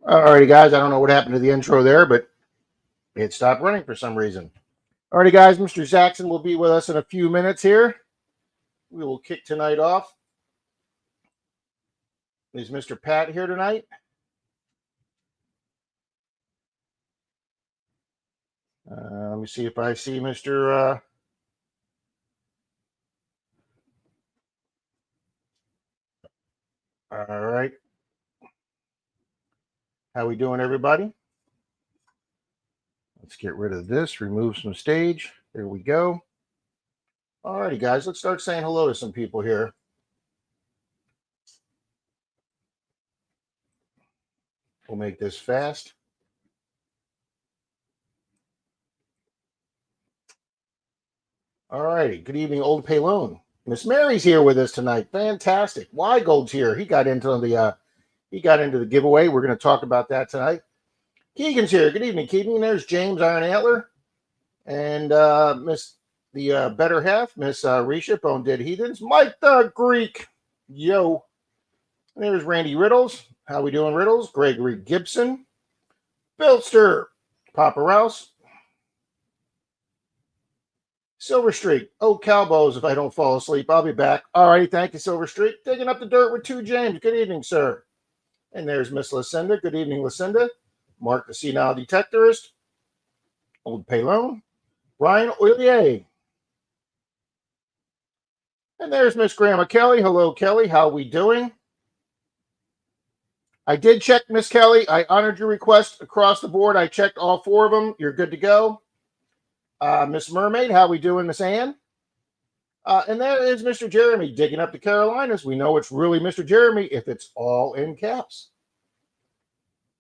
Alrighty, guys, I don't know what happened to the intro there, but it stopped running for some reason. Alrighty, guys, Mr. Zackson will be with us in a few minutes here. We will kick tonight off. Is Mr. Pat here tonight? Let me see if I see Mr. All right. How we doing, everybody? Let's get rid of this, remove some stage. There we go. All righty, guys, let's start saying hello to some people here. We'll make this fast. All righty. Good evening, Old Paylone. Miss Mary's here with us tonight. Fantastic. Gold's here. He got into the giveaway. We're going to talk about that tonight. Keegan's here. Good evening, Keegan. There's James Iron Antler and Miss the better half, Miss Risha Bone Dead Heathens. Mike the Greek. Yo. And there's Randy Riddles. How we doing, Riddles? Gregory Gibson. Bilster. Papa Rouse. Silver Streak. Oh, Cowboys, if I don't fall asleep, I'll be back. All righty, thank you, Silver Streak. Digging up the dirt with 2 James. Good evening, sir. And there's Miss Lucinda. Good evening, Lucinda. Mark the Senile Detectorist. Old Paylone. Ryan Oilier. And there's Miss Grandma Kelly. Hello, Kelly. How we doing? I did check, Miss Kelly. I honored your request across the board. I checked all 4 of them. You're good to go. Miss Mermaid, how we doing, Miss Ann? And there is Mr. Jeremy digging up the Carolinas. We know it's really Mr. Jeremy if it's all in caps.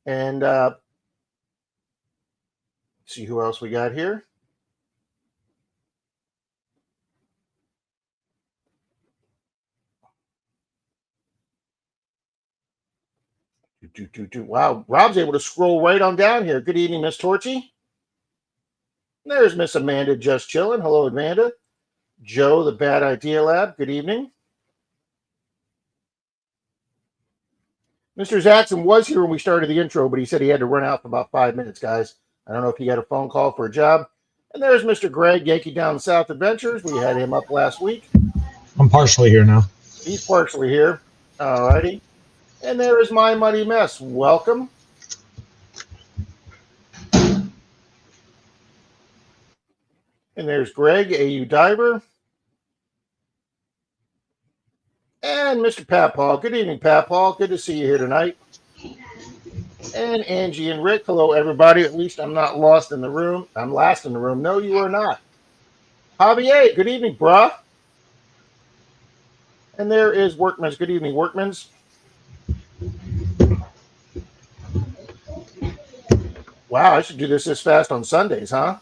And see who else we got here. Wow, Rob's able to scroll right on down here. Good evening, Miss Torchy. There's Miss Amanda just chilling. Hello, Amanda. Joe, the Bad Idea Lab. Good evening. Mr. Zackson was here when we started the intro, but he said he had to run out for about 5 minutes, guys. I don't know if he got a phone call for a job. And there's Mr. Greg, Yankee Down South Adventures. We had him up last week. I'm partially here now. He's partially here. All righty. And there is My Muddy Mess. Welcome. And there's Greg, AU Diver. And Mr. Pat Paul. Good evening, Pat Paul. Good to see you here tonight. And Angie and Rick. Hello, everybody. At least I'm not lost in the room. I'm last in the room. No, you are not. Javier. Good evening, brah. And there is Workman's. Good evening, Workman's. Wow, I should do this fast on Sundays, huh?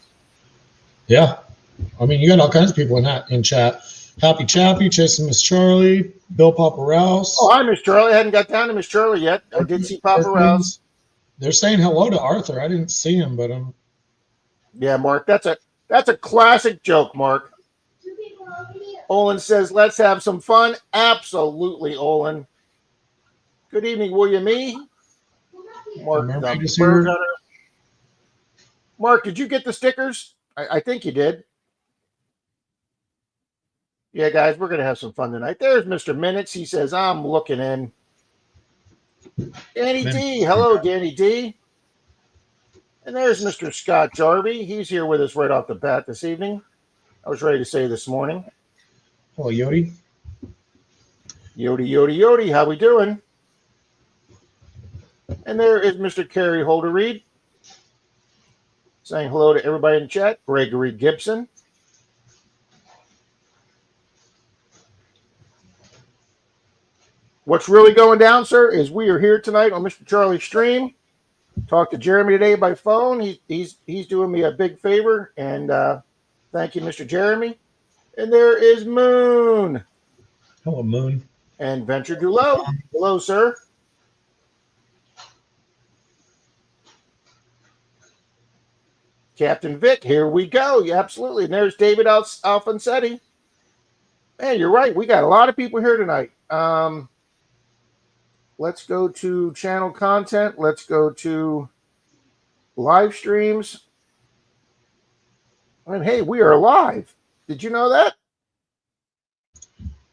Yeah. I mean, you got all kinds of people in chat. Happy Chappy, chasing Miss Charlie, Bill Papa Rouse. Oh, hi, Miss Charlie. I hadn't got down to Miss Charlie yet. I did see Papa Rouse. They're saying hello to Arthur. I didn't see him, but Yeah, Mark, that's a classic joke, Mark. Olin says, let's have some fun. Absolutely, Olin. Good evening, William E. Mark, the Bird Hunter. Mark, did you get the stickers? I think you did. Yeah, guys, we're going to have some fun tonight. There's Mr. Minutes. He says, I'm looking in. Danny D. Hello, Danny D. And there's Mr. Scott Jarvie. He's here with us right off the bat this evening. I was ready to say this morning. Hello, Yodi. Yodi, Yodi, Yodi. How we doing? And there is Mr. Kerry Holder Reed. Saying hello to everybody in the chat. Gregory Gibson. What's really going down, sir, is we are here tonight on Mr. Charlie's stream. Talked to Jeremy today by phone. He's doing me a big favor, and thank you, Mr. Jeremy. And there is Moon. Hello, Moon. And Venture Dulo. Hello, sir. Captain Vic, here we go. Yeah, absolutely. And there's David Alfonsetti. Man, you're right. We got a lot of people here tonight. Let's go to channel content. Let's go to live streams. And hey, we are live. Did you know that?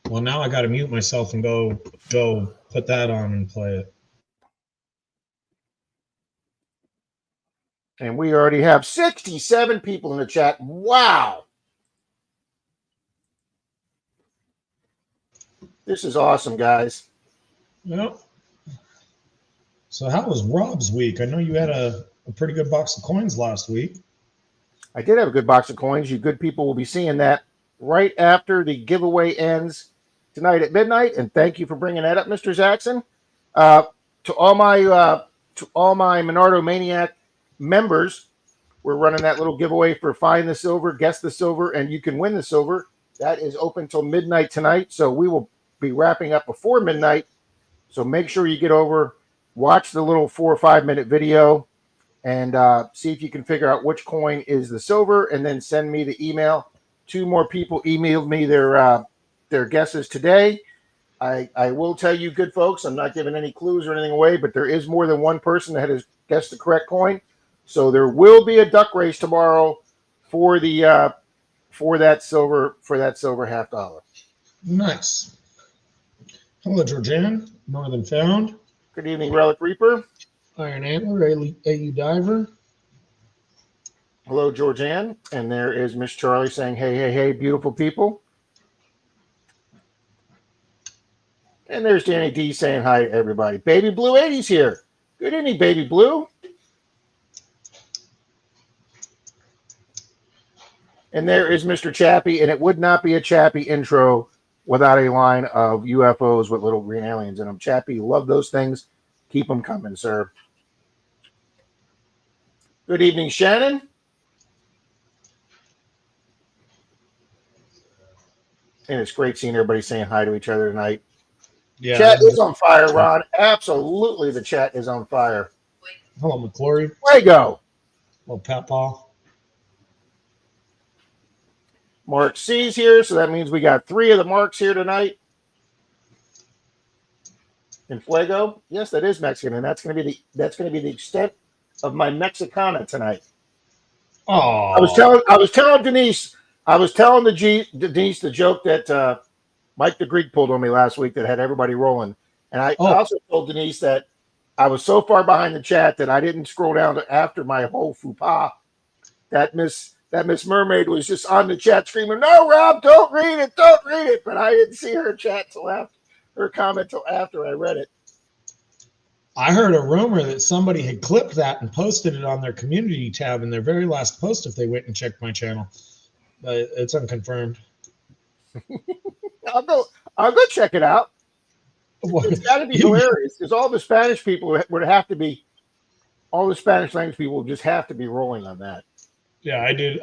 Well, now I got to mute myself and go put that on and play it. And we already have 67 people in the chat. Wow. This is awesome, guys. Yep. So how was Rob's week? I know you had a pretty good box of coins last week. I did have a good box of coins. You good people will be seeing that right after the giveaway ends tonight at midnight. And thank you for bringing that up, Mr. Zackson. To all my Menardo Maniac members, we're running that little giveaway for Find the Silver, Guess the Silver, and you can win the silver. That is open till midnight tonight. So we will be wrapping up before midnight. So make sure you get over, watch the little 4 or 5 minute video, and see if you can figure out which coin is the silver, and then send me the email. 2 more people emailed me their guesses today. I will tell you, good folks, I'm not giving any clues or anything away, but there is more than one person that has guessed the correct coin. So there will be a duck race tomorrow for the for that silver $50. Nice. Hello, Georgian, Northern Found. Good evening, Relic Reaper. Iron Antler, AU Diver. Hello, Georgianne. And there is Miss Charlie saying, hey, hey, hey, beautiful people. And there's Danny D saying hi to everybody. Baby Blue 80's here. Good evening, Baby Blue. And there is Mr. Chappie, and it would not be a Chappie intro without a line of UFOs with little green aliens in them. Chappie, you love those things. Keep them coming, sir. Good evening, Shannon. And it's great seeing everybody saying hi to each other tonight. Yeah. Chat is on fire, Ron. Absolutely, the chat is on fire. Hello, McClory. Fuego. Hello, Papa. Mark C's here, so that means we got 3 of the Marks here tonight. And Fuego, yes, that is Mexican, and that's going to be the extent of my Mexicana tonight. Oh, I was telling Denise the joke that Mike the Greek pulled on me last week that had everybody rolling, and I also told Denise that I was so far behind the chat that I didn't scroll down to after my whole faux pas that Miss Mermaid was just on the chat screaming, "No, Rob, don't read it. But I didn't see her chat till after her comment till after I read it. I heard a rumor that somebody had clipped that and posted it on their community tab in their very last post if they went and checked my channel. But it's unconfirmed. I'll go check it out. It's got to be hilarious because all the Spanish people would have to be, all the Spanish language people would just have to be rolling on that. Yeah, I did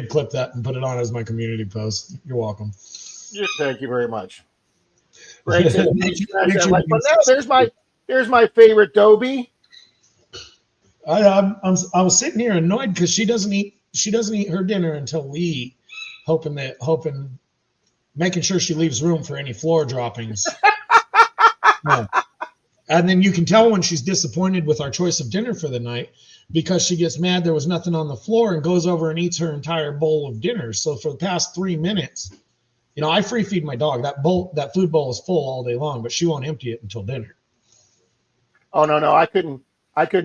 clip that and put it on as my community post. You're welcome. Thank you very much. Great. There's my favorite Dobie. I was sitting here annoyed because she doesn't eat her dinner until we eat, making sure she leaves room for any floor droppings. Yeah. And then you can tell when she's disappointed with our choice of dinner for the night because she gets mad there was nothing on the floor and goes over and eats her entire bowl of dinner. So for the past 3 minutes, I free feed my dog. That food bowl is full all day long, but she won't empty it until dinner. Oh no, I couldn't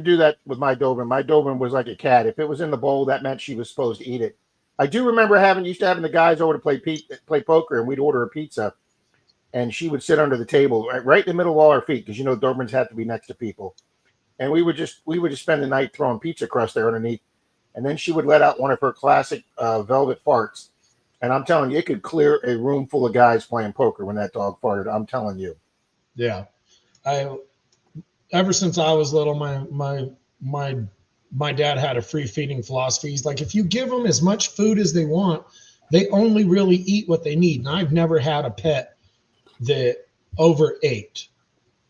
do that with my Doberman. My Doberman was like a cat. If it was in the bowl, that meant she was supposed to eat it. I do remember used to having the guys over to play poker, and we'd order a pizza, and she would sit under the table right in the middle of all our feet because Dobermans have to be next to people, and we would just spend the night throwing pizza crust there underneath, and then she would let out one of her classic velvet farts. And I'm telling you, it could clear a room full of guys playing poker when that dog farted. I'm telling you. Yeah. Ever since I was little, my dad had a free feeding philosophy. He's like, if you give them as much food as they want, they only really eat what they need. And I've never had a pet that overate.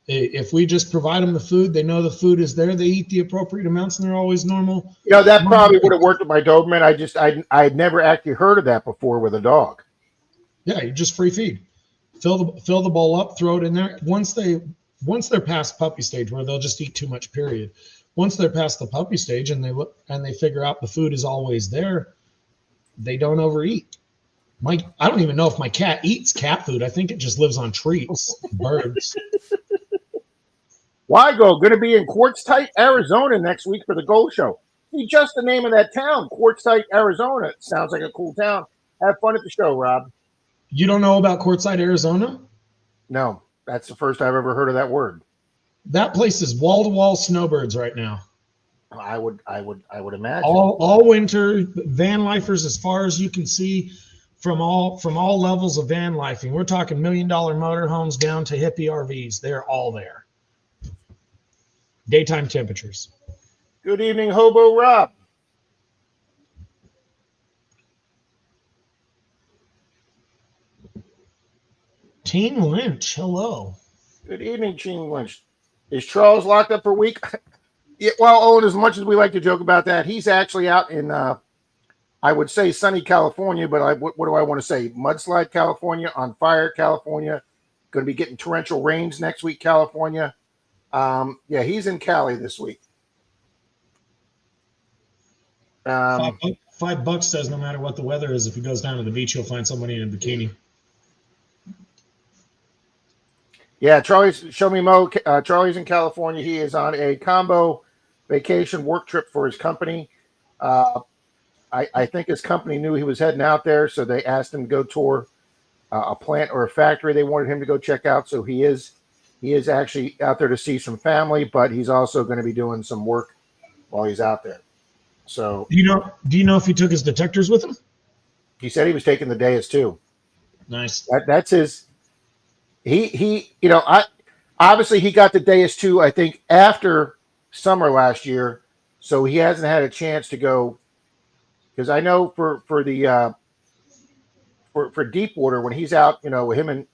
If we just provide them the food, they know the food is there. They eat the appropriate amounts, and they're always normal. You know, that probably would have worked with my Doberman. I'd never actually heard of that before with a dog. Yeah, you just free feed. Fill the bowl up, throw it in there. Once they're past puppy stage, where they'll just eat too much, period. Once they're past the puppy stage and they figure out the food is always there, they don't overeat. I don't even know if my cat eats cat food. I think it just lives on treats, birds. Wygo going to be in Quartzsite, Arizona next week for the Gold Show. See, just the name of that town, Quartzsite, Arizona. It sounds like a cool town. Have fun at the show, Rob. You don't know about Quartzsite, Arizona? No, that's the first I've ever heard of that word. That place is wall-to-wall snowbirds right now. I would imagine. All winter, van lifers as far as you can see, from all levels of van lifing. We're talking $1 million motorhomes down to hippie RVs. They're all there. Daytime temperatures. Good evening, Hobo Rob. Teen Lynch, hello. Good evening, Teen Lynch. Is Charles locked up for a week? Yeah, well, Owen, as much as we like to joke about that, he's actually out in, I would say sunny California, but what do I want to say? Mudslide, California, on fire, California. Going to be getting torrential rains next week, California. Yeah, he's in Cali this week. $5 says no matter what the weather is, if he goes down to the beach, he'll find somebody in a bikini. Yeah, Charlie's in California. He is on a combo vacation work trip for his company. I think his company knew he was heading out there, so they asked him to go tour a plant or a factory they wanted him to go check out. So he is actually out there to see some family, but he's also going to be doing some work while he's out there. So do you know if he took his detectors with him? He said he was taking the Deus too. Nice. That's his. He obviously he got the Deus 2, I think, after summer last year, so he hasn't had a chance to go, because I know for deep water, when he's out, him and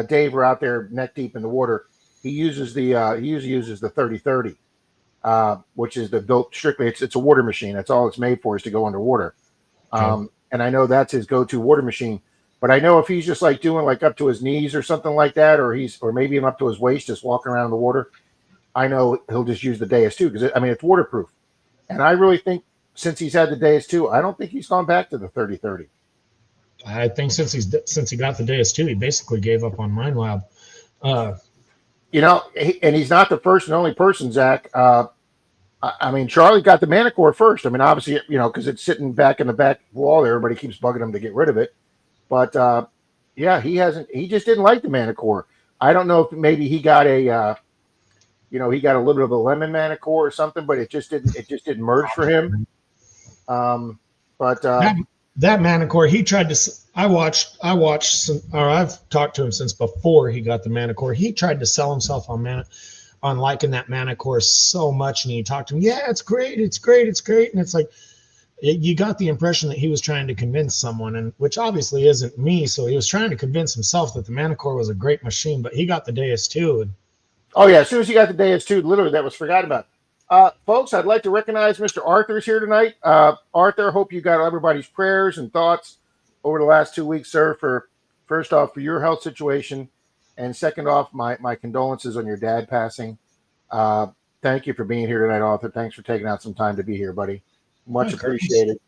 Dave are out there neck deep in the water, he usually uses the 30-30, which is the built strictly, it's a water machine. That's all it's made for, is to go underwater. And I know that's his go-to water machine. But I know if he's just like doing like up to his knees or something like that, or maybe even up to his waist, just walking around in the water, I know he'll just use the Deus 2, because it's waterproof. And I really think since he's had the Deus 2, I don't think he's gone back to the 30-30. I think since he got the Deus 2, he basically gave up on Mind Lab. And he's not the first and only person, Zach. Charlie got the Manicore first. Obviously, because it's sitting back in the back wall there, everybody keeps bugging him to get rid of it. But he just didn't like the Manicore. I don't know if maybe he got he got a little bit of a lemon Manicore or something, but it just didn't merge for him. That Manicore, he tried to. I've talked to him since before he got the Manicore. He tried to sell himself on liking that Manicore so much, and he talked to him. Yeah, it's great, and it's like. You got the impression that he was trying to convince someone, and which obviously isn't me. So he was trying to convince himself that the Manicore was a great machine, but he got the Deus 2. And oh yeah, as soon as he got the Deus 2, literally that was forgotten about. Folks, I'd like to recognize Mr. Arthur's here tonight. Arthur, hope you got everybody's prayers and thoughts over the last 2 weeks, sir. For first off, for your health situation, and second off, my condolences on your dad passing. Thank you for being here tonight, Arthur. Thanks for taking out some time to be here, buddy. Much appreciated.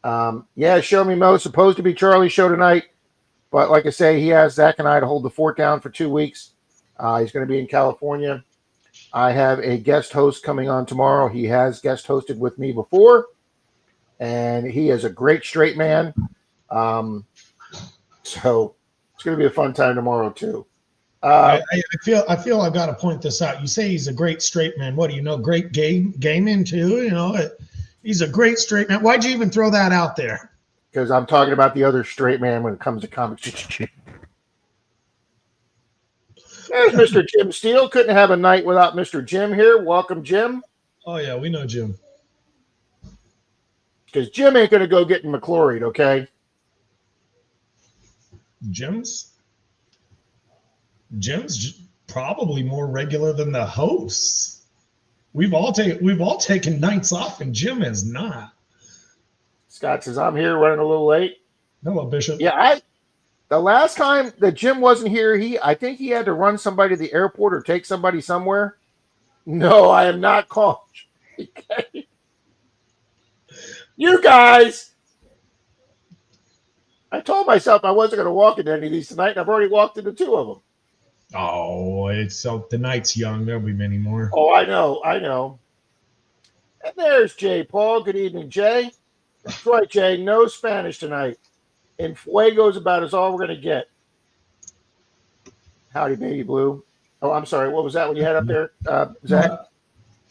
Show Me Mo, supposed to be Charlie's show tonight, but like I say, he has Zach and I to hold the fort down for 2 weeks. He's going to be in California. I have a guest host coming on tomorrow. He has guest hosted with me before, and he is a great straight man. So it's going to be a fun time tomorrow too. I feel I've got to point this out. You say he's a great straight man. What do you know? Great gaming too. He's a great straight man. Why'd you even throw that out there? because I'm talking about the other straight man when it comes to comics. There's Mr. Jim Steele. Couldn't have a night without Mr. Jim here. Welcome, Jim. Oh, yeah, we know Jim. Because Jim ain't going to go get McCloried, okay? Jim's probably more regular than the hosts. We've all taken nights off, and Jim has not. Scott says, I'm here running a little late. Hello, Bishop. Yeah, the last time that Jim wasn't here, I think he had to run somebody to the airport or take somebody somewhere. No, I am not calling. Okay. You guys, I told myself I wasn't going to walk into any of these tonight, and I've already walked into 2 of them. Oh, the night's young. There'll be many more. Oh, I know. And there's Jay Paul. Good evening, Jay. That's right, Jay. No Spanish tonight. And Fuego's about as all we're going to get. Howdy, baby blue. Oh, I'm sorry. What was that when you had up there, Zach?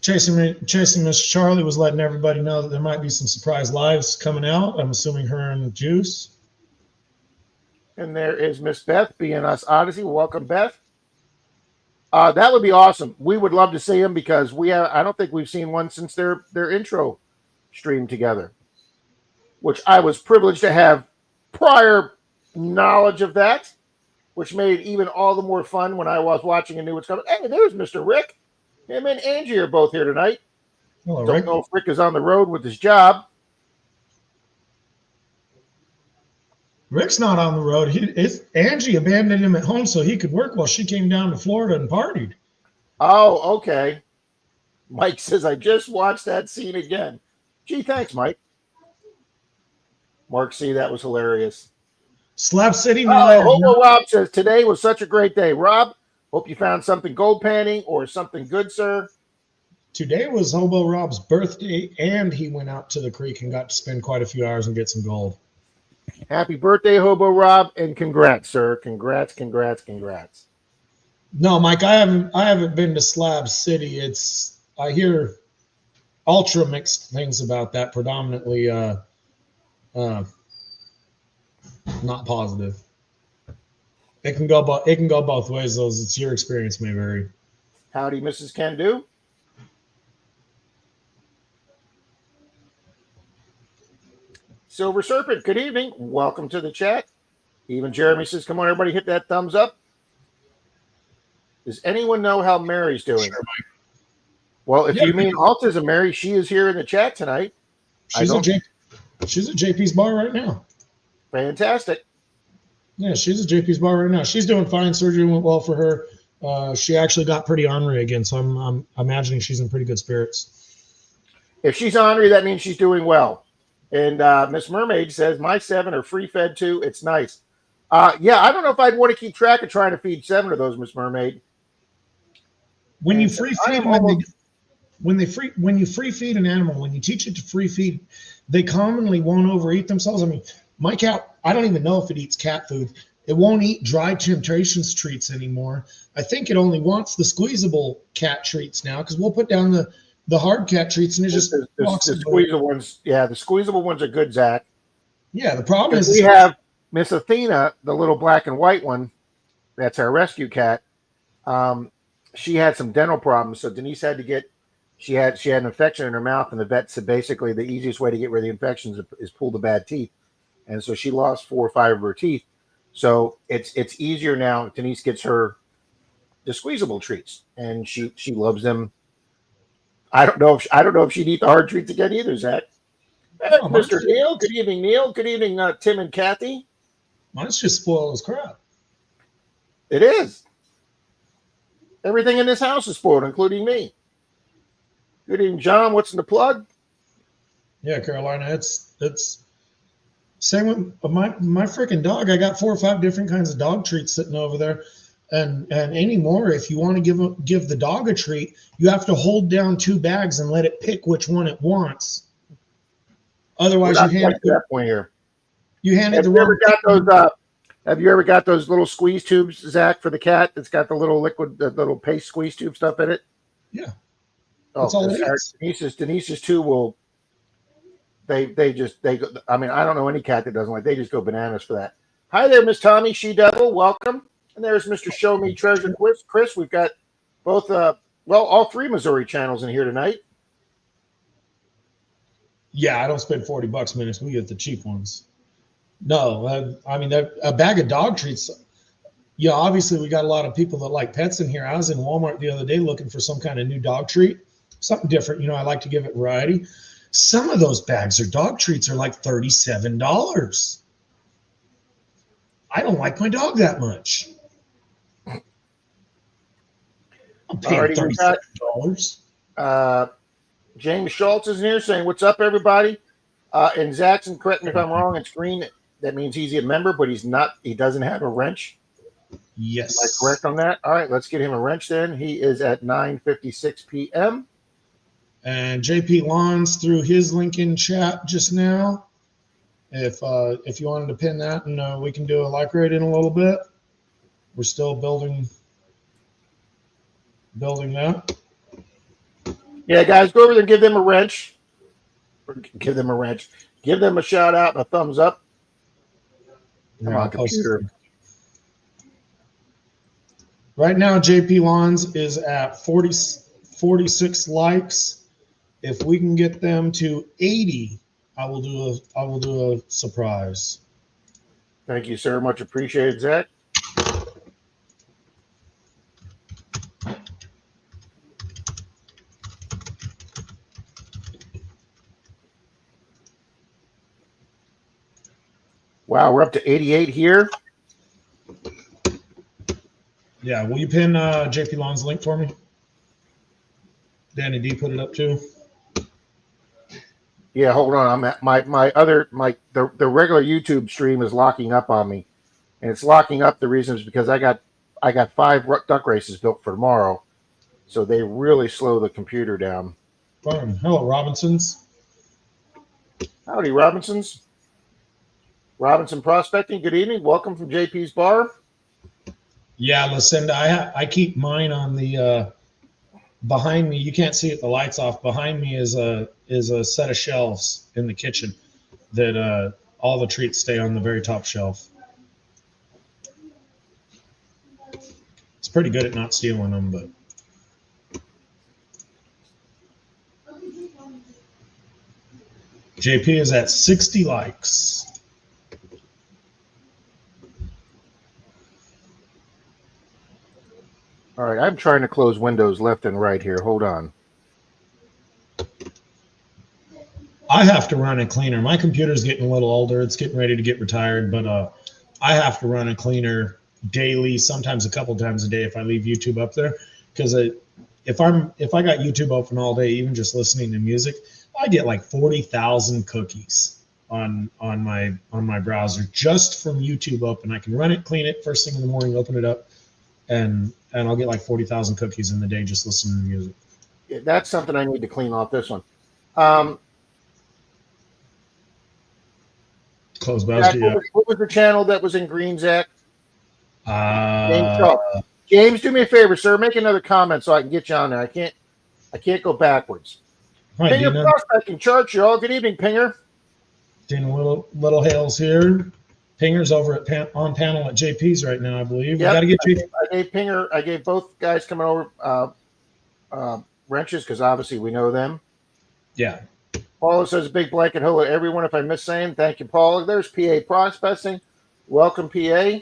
Chasing Miss Charlie was letting everybody know that there might be some surprise lives coming out. I'm assuming her and Juice. And there is Miss Beth being us Odyssey. Welcome, Beth. That would be awesome. We would love to see them because I don't think we've seen one since their intro stream together, which I was privileged to have prior knowledge of that, which made it even all the more fun when I was watching and knew what's coming. Hey, there's Mr. Rick. Him and Angie are both here tonight. Hello, Don't Rick. know if Rick is on the road with his job. Rick's not on the road. Angie abandoned him at home so he could work while she came down to Florida and partied. Oh, okay. Mike says, I just watched that scene again. Gee, thanks, Mike. Mark C., that was hilarious. Slab City. Hobo Rob says, today was such a great day. Rob, hope you found something gold panning or something good, sir. Today was Hobo Rob's birthday, and he went out to the creek and got to spend quite a few hours and get some gold. Happy birthday, Hobo Rob, and congrats, sir. Congrats. No, Mike, I haven't been to Slab City. I hear ultra mixed things about that, predominantly not positive. It can go both ways, though. It's your experience may vary. Howdy, Mrs. Can Do. Silver Serpent, good evening. Welcome to the chat. Even Jeremy says, come on, everybody, hit that thumbs up. Does anyone know how Mary's doing? Sure, Mike. Well, if you mean autism, Mary, she is here in the chat tonight. She's at JP's bar right now. Fantastic. Yeah, she's at JP's bar right now. She's doing fine. Surgery went well for her. She actually got pretty ornery again, so I'm imagining she's in pretty good spirits. If she's ornery, that means she's doing well. And Miss Mermaid says, my 7 are free fed too. It's nice. Yeah, I don't know if I'd want to keep track of trying to feed 7 of those, Miss Mermaid. When you free feed when you free feed an animal, when you teach it to free feed, they commonly won't overeat themselves. I mean, my cat, I don't even know if it eats cat food. It won't eat dry Temptations treats anymore. I think it only wants the squeezable cat treats now because we'll put down the hard cat treats and it just the squeezable ones. Yeah, the squeezable ones are good, Zach. Yeah, the problem is we have Miss Athena, the little black and white one. That's our rescue cat. She had some dental problems, so Denise had to get. She had an infection in her mouth, and the vet said basically the easiest way to get rid of the infections is pull the bad teeth, and so she lost 4 or 5 of her teeth. So it's easier now. Denise gets her the squeezable treats, and she loves them. I don't know if she'd eat the hard treats again either, Zach. Oh, Mr. Neil, good evening, Neil. Good evening, Tim and Kathy. Mine's just spoiled as crap. It is. Everything in this house is spoiled, including me. Good evening, John. What's in the plug? Yeah, Carolina, it's same with my freaking dog. I got 4 or 5 different kinds of dog treats sitting over there. And anymore, if you want to give the dog a treat, you have to hold down 2 bags and let it pick which one it wants. Otherwise, you hand it that point here. You hand it the wrong. Have you ever got those little squeeze tubes, Zach, for the cat that's got the little liquid, the little paste squeeze tube stuff in it? Yeah. Oh, Denise's too will. I mean, I don't know any cat that doesn't like. They just go bananas for that. Hi there, Miss Tommy She Devil. Welcome. And there's Mr. Show Me Treasure Chris. We've got both all three Missouri channels in here tonight. Yeah, I don't spend $40 minutes. We get the cheap ones. No, I mean, a bag of dog treats. Yeah, obviously we got a lot of people that like pets in here. I was in Walmart the other day looking for some kind of new dog treat, something different. You know, I like to give it variety. Some of those bags of dog treats are like $37. I don't like my dog that much. I'm paying $37. James Schultz is in here saying, "What's up, everybody?" And Zackson, correct me if I'm wrong, it's green. That means he's a member, but he's not. He doesn't have a wrench. Yes. Am I correct on that? All right, let's get him a wrench then. He is at 9:56 p.m. And JP Lawns threw his link in chat just now. If you wanted to pin that, and we can do a like rate in a little bit. We're still building that. Yeah, guys, go over there and give them a wrench. Give them a wrench. Give them a shout out and a thumbs up. Come on, computer. Right now, JP Lawns is at 46 likes. If we can get them to 80, I will do a surprise. Thank you, sir. Much appreciated, Zach. Wow, we're up to 88 here. Yeah, will you pin JP Lawns' link for me? Danny D put it up too. Yeah, hold on. I'm at the regular YouTube stream is locking up on me, and it's locking up. The reason is because I got 5 duck races built for tomorrow, so they really slow the computer down. Fine. Hello, Robinsons. Howdy, Robinsons. Robinson Prospecting. Good evening. Welcome from JP's Bar. Yeah, Lucinda, I keep mine on the behind me. You can't see it. The light's off. Behind me is a set of shelves in the kitchen that all the treats stay on the very top shelf. It's pretty good at not stealing them, but. JP is at 60 likes. All right, I'm trying to close windows left and right here. Hold on. I have to run a cleaner. My computer's getting a little older. It's getting ready to get retired, but I have to run a cleaner daily, sometimes a couple times a day if I leave YouTube up there. Because if I got YouTube open all day, even just listening to music, I get like 40,000 cookies on my browser just from YouTube open. I can run it, clean it first thing in the morning, open it up, and I'll get like 40,000 cookies in the day just listening to music. Yeah, that's something I need to clean off this one. Close Zach, what was the channel that was in green, Zach? James, do me a favor, sir. Make another comment so I can get you on there. I can't go backwards. Hi, Pinger Dina. Prospecting Church, y'all. Good evening, Pinger. Dina Little Hales here. Pinger's over at on panel at JP's right now, I believe. Yep. Got to get you. I gave both guys coming over wrenches because obviously we know them. Yeah. Paula says big blanket hello to everyone. If I miss saying, thank you, Paula. There's PA Prospecting. Welcome, PA.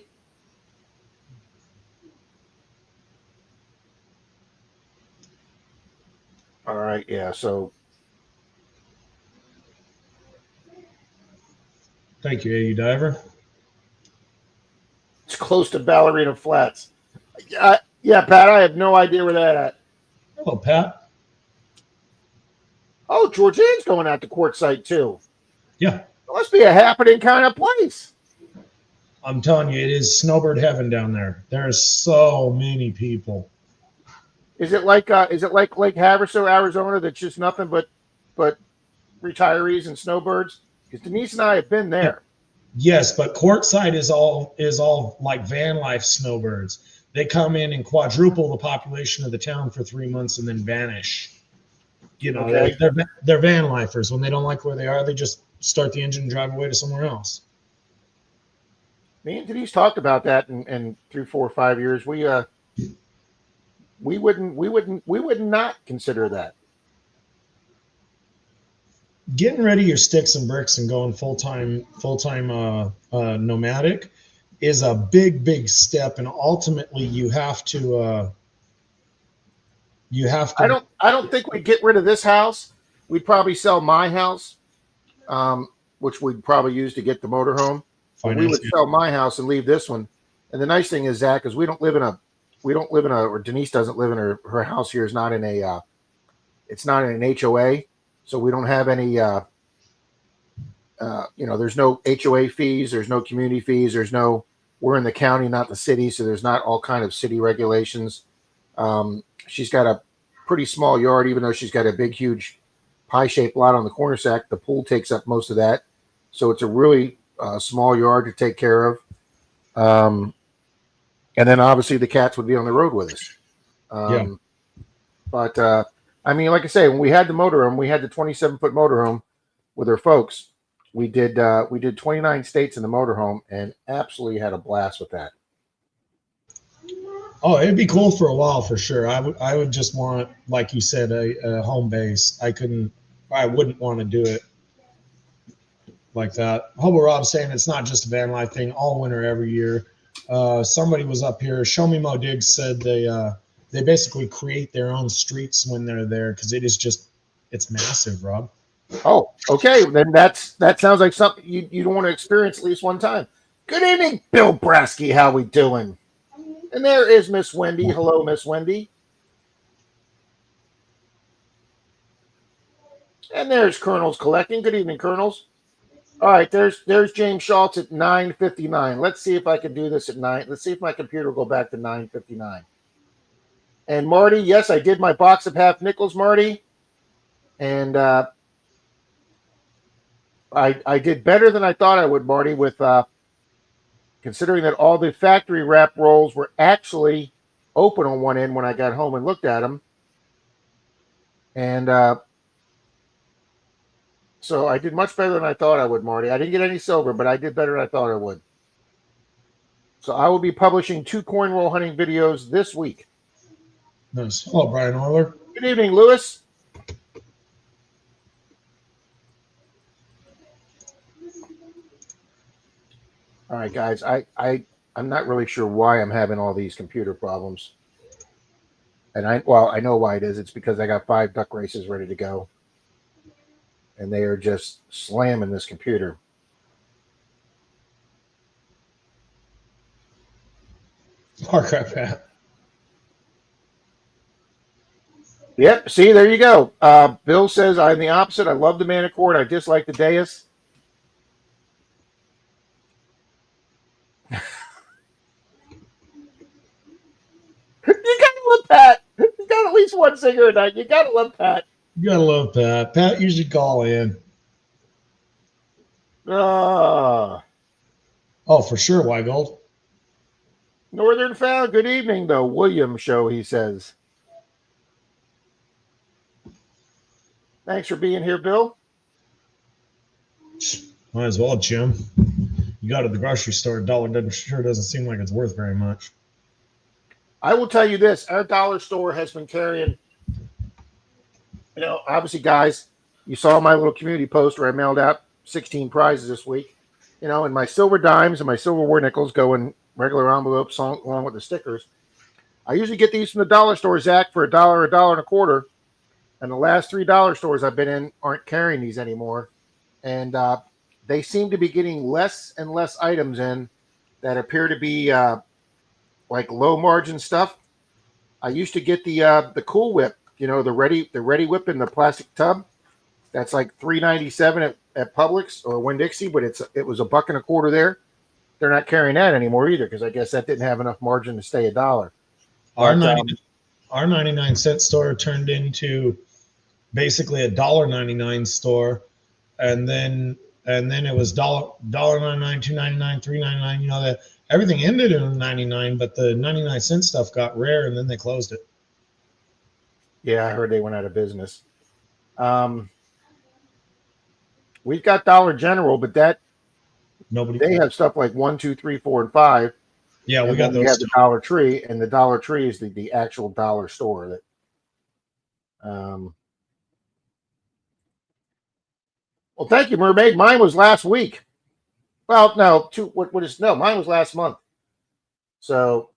All right, yeah. So Thank you, AU Diver. it's close to Ballerina Flats. Yeah, Pat, I have no idea where that at. Hello, Pat. Oh, Georgian's going out to Quartzsite too. Yeah. It must be a happening kind of place. I'm telling you, it is snowbird heaven down there. There's so many people. Is it like Lake Havasu, Arizona, that's just nothing but retirees and snowbirds? Because Denise and I have been there. Yes, but Quartzsite is all like van life snowbirds. They come in and quadruple the population of the town for 3 months and then vanish. You know, Okay. they're van lifers. When they don't like where they are, they just start the engine and drive away to somewhere else. Me and Denise talked about that, and through 4 or 5 years, we would not consider that. Getting rid of your sticks and bricks and going full time nomadic is a big step, and ultimately you have to I don't think we'd get rid of this house. We'd probably sell my house, which we'd probably use to get the motorhome. But we would sell my house and leave this one. And the nice thing is, Zach, is we don't live in a, or Denise doesn't live in her house here is not in a, it's not in an HOA. So we don't have any, there's no HOA fees. There's no community fees. We're in the county, not the city. So there's not all kind of city regulations. She's got a pretty small yard, even though she's got a big, huge pie-shaped lot on the corner sack. The pool takes up most of that. So it's a really small yard to take care of. And then obviously the cats would be on the road with us. But I mean, like I say, when we had the motorhome, we had the 27-foot motorhome with her folks. We did 29 states in the motorhome and absolutely had a blast with that. Oh, it'd be cool for a while for sure. I would just want, like you said, a home base. I wouldn't want to do it like that. Hobo Rob's saying it's not just a van life thing, all winter, every year. Somebody was up here. Show Me Mo Diggs said they basically create their own streets when they're there because it's massive, Rob. Oh, okay. Then that sounds like something you don't want to experience at least one time. Good evening, Bill Brasky. How we doing? And there is Miss Wendy. Hello, Miss Wendy. And there's Colonel's Collecting. Good evening, Colonels. All right, there's James Schultz at 9:59. Let's see if I can do this at 9. Let's see if my computer will go back to 9:59. And Marty, yes, I did my box of half nickels, Marty. And I did better than I thought I would, Marty, with considering that all the factory wrap rolls were actually open on one end when I got home and looked at them. And so I did much better than I thought I would, Marty. I didn't get any silver, but I did better than I thought I would. So I will be publishing 2 coin roll hunting videos this week. Nice. Hello, Brian Euler. Good evening, Lewis. All right, guys. I'm not really sure why I'm having all these computer problems. And I know why it is. It's because I got 5 duck races ready to go. And they are just slamming this computer. Archive hat. Yep. See, there you go. Bill says I'm the opposite. I love the Manicord. I dislike the Deus. You gotta love Pat. You got at least one singer a night. You gotta love Pat. You gotta love Pat. Pat usually call in. Oh, for sure, Weigold. Northern Fowl. Good evening, though. William Show, he says. Thanks for being here, Bill. Might as well, Jim. You go to the grocery store, $1 doesn't seem like it's worth very much. I will tell you this. Our dollar store has been carrying, obviously, guys, you saw my little community post where I mailed out 16 prizes this week. And my silver dimes and my silver war nickels go in regular envelopes along with the stickers. I usually get these from the dollar store, Zach, for $1, $1.25. And the last 3 dollar stores I've been in aren't carrying these anymore. And they seem to be getting less and less items in that appear to be like low margin stuff. I used to get the Cool Whip, the ready whip in the plastic tub. That's like $3.97 at Publix or Winn-Dixie, but it was $1.25 there. They're not carrying that anymore either because I guess that didn't have enough margin to stay $1. Our 99-cent store turned into basically a $1.99 store, and then it was $1.99, $2.99, $3.99. That everything ended in 99, but the 99-cent stuff got rare, and then they closed it. Yeah, I heard they went out of business. We've got Dollar General, but Nobody. they have stuff like 1, 2, 3, 4, and 5. Yeah, we And got then we those have the too. Dollar Tree, and the Dollar Tree is the actual dollar store that. Well, thank you, Mermaid. Mine was last week. Well, no, mine was last month. So,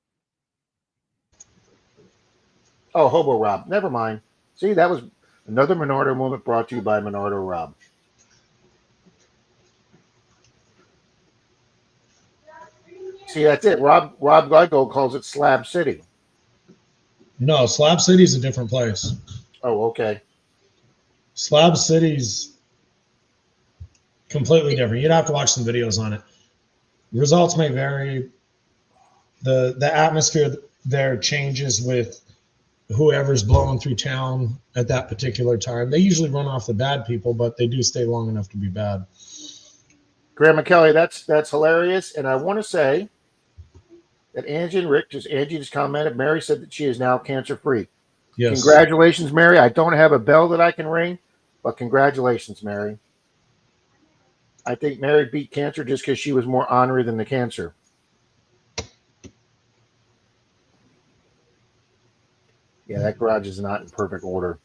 oh, Hobo Rob, never mind. See, that was another Menardo moment brought to you by Menardo Rob. See, that's it. Rob Geico calls it Slab City. No, Slab City's a different place. Oh, okay. Slab City's completely different. You'd have to watch some videos on it. Results may vary. The atmosphere there changes with whoever's blowing through town at that particular time. They usually run off the bad people, but they do stay long enough to be bad. Grandma Kelly, that's hilarious. And I want to say that Angie just commented. Mary said that she is now cancer free. Yes. Congratulations, Mary. I don't have a bell that I can ring, but congratulations, Mary. I think Mary beat cancer just because she was more ornery than the cancer. Yeah, that garage is not in perfect order.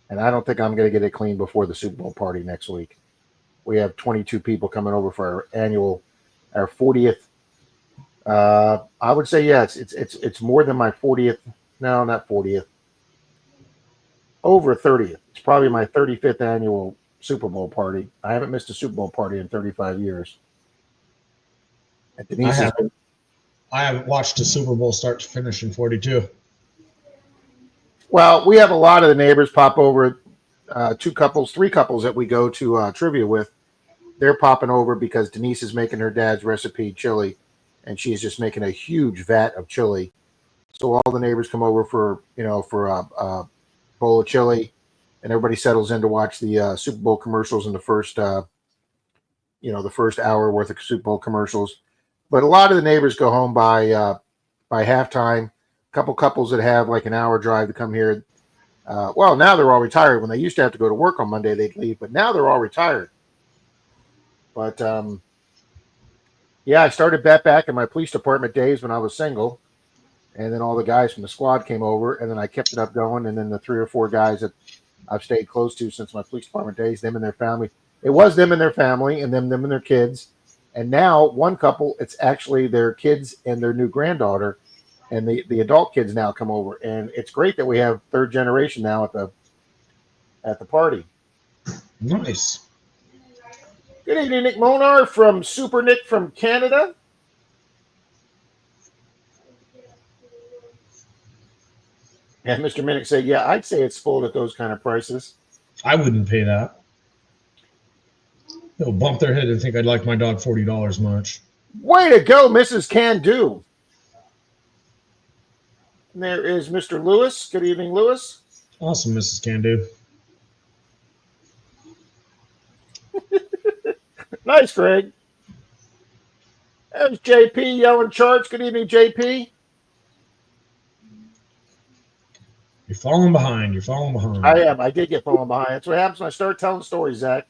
And I don't think I'm going to get it clean before the Super Bowl party next week. We have 22 people coming over for our 40th. I would say, yes, it's more than my 40th. No, not 40th. Over 30th. It's probably my 35th annual Super Bowl party. I haven't missed a Super Bowl party in 35 years. And Denise I haven't watched a Super Bowl start to finish in 42. Well, we have a lot of the neighbors pop over. 3 couples that we go to trivia with. They're popping over because Denise is making her dad's recipe chili, and she's just making a huge vat of chili. So all the neighbors come over for a bowl of chili, and everybody settles in to watch the Super Bowl commercials in the first the first hour worth of Super Bowl commercials. But a lot of the neighbors go home by halftime. A couple couples that have like an hour drive to come here. Well, now they're all retired. When they used to have to go to work on Monday, they'd leave, but now they're all retired. But yeah, I started that back in my police department days when I was single, and then all the guys from the squad came over, and then I kept it up going, and then the 3 or 4 guys that I've stayed close to since my police department days, them and their family. It was them and their family, and them and their kids. And now one couple, it's actually their kids and their new granddaughter, and the adult kids now come over, and it's great that we have 3rd generation now at the party. Nice. Good evening, Nick Monar from Super Nick from Canada. And Mr. Minnick said, yeah, I'd say it's full at those kind of prices. I wouldn't pay that. They'll bump their head and think I'd like my dog $40 much. Way to go, Mrs. Can Do. And there is Mr. Lewis. Good evening, Lewis. Awesome, Mrs. Can Do. Nice, Greg. There's JP yelling charts. Good evening, JP. You're falling behind. You're falling behind. I am. I did get falling behind. That's what happens when I start telling stories, Zach.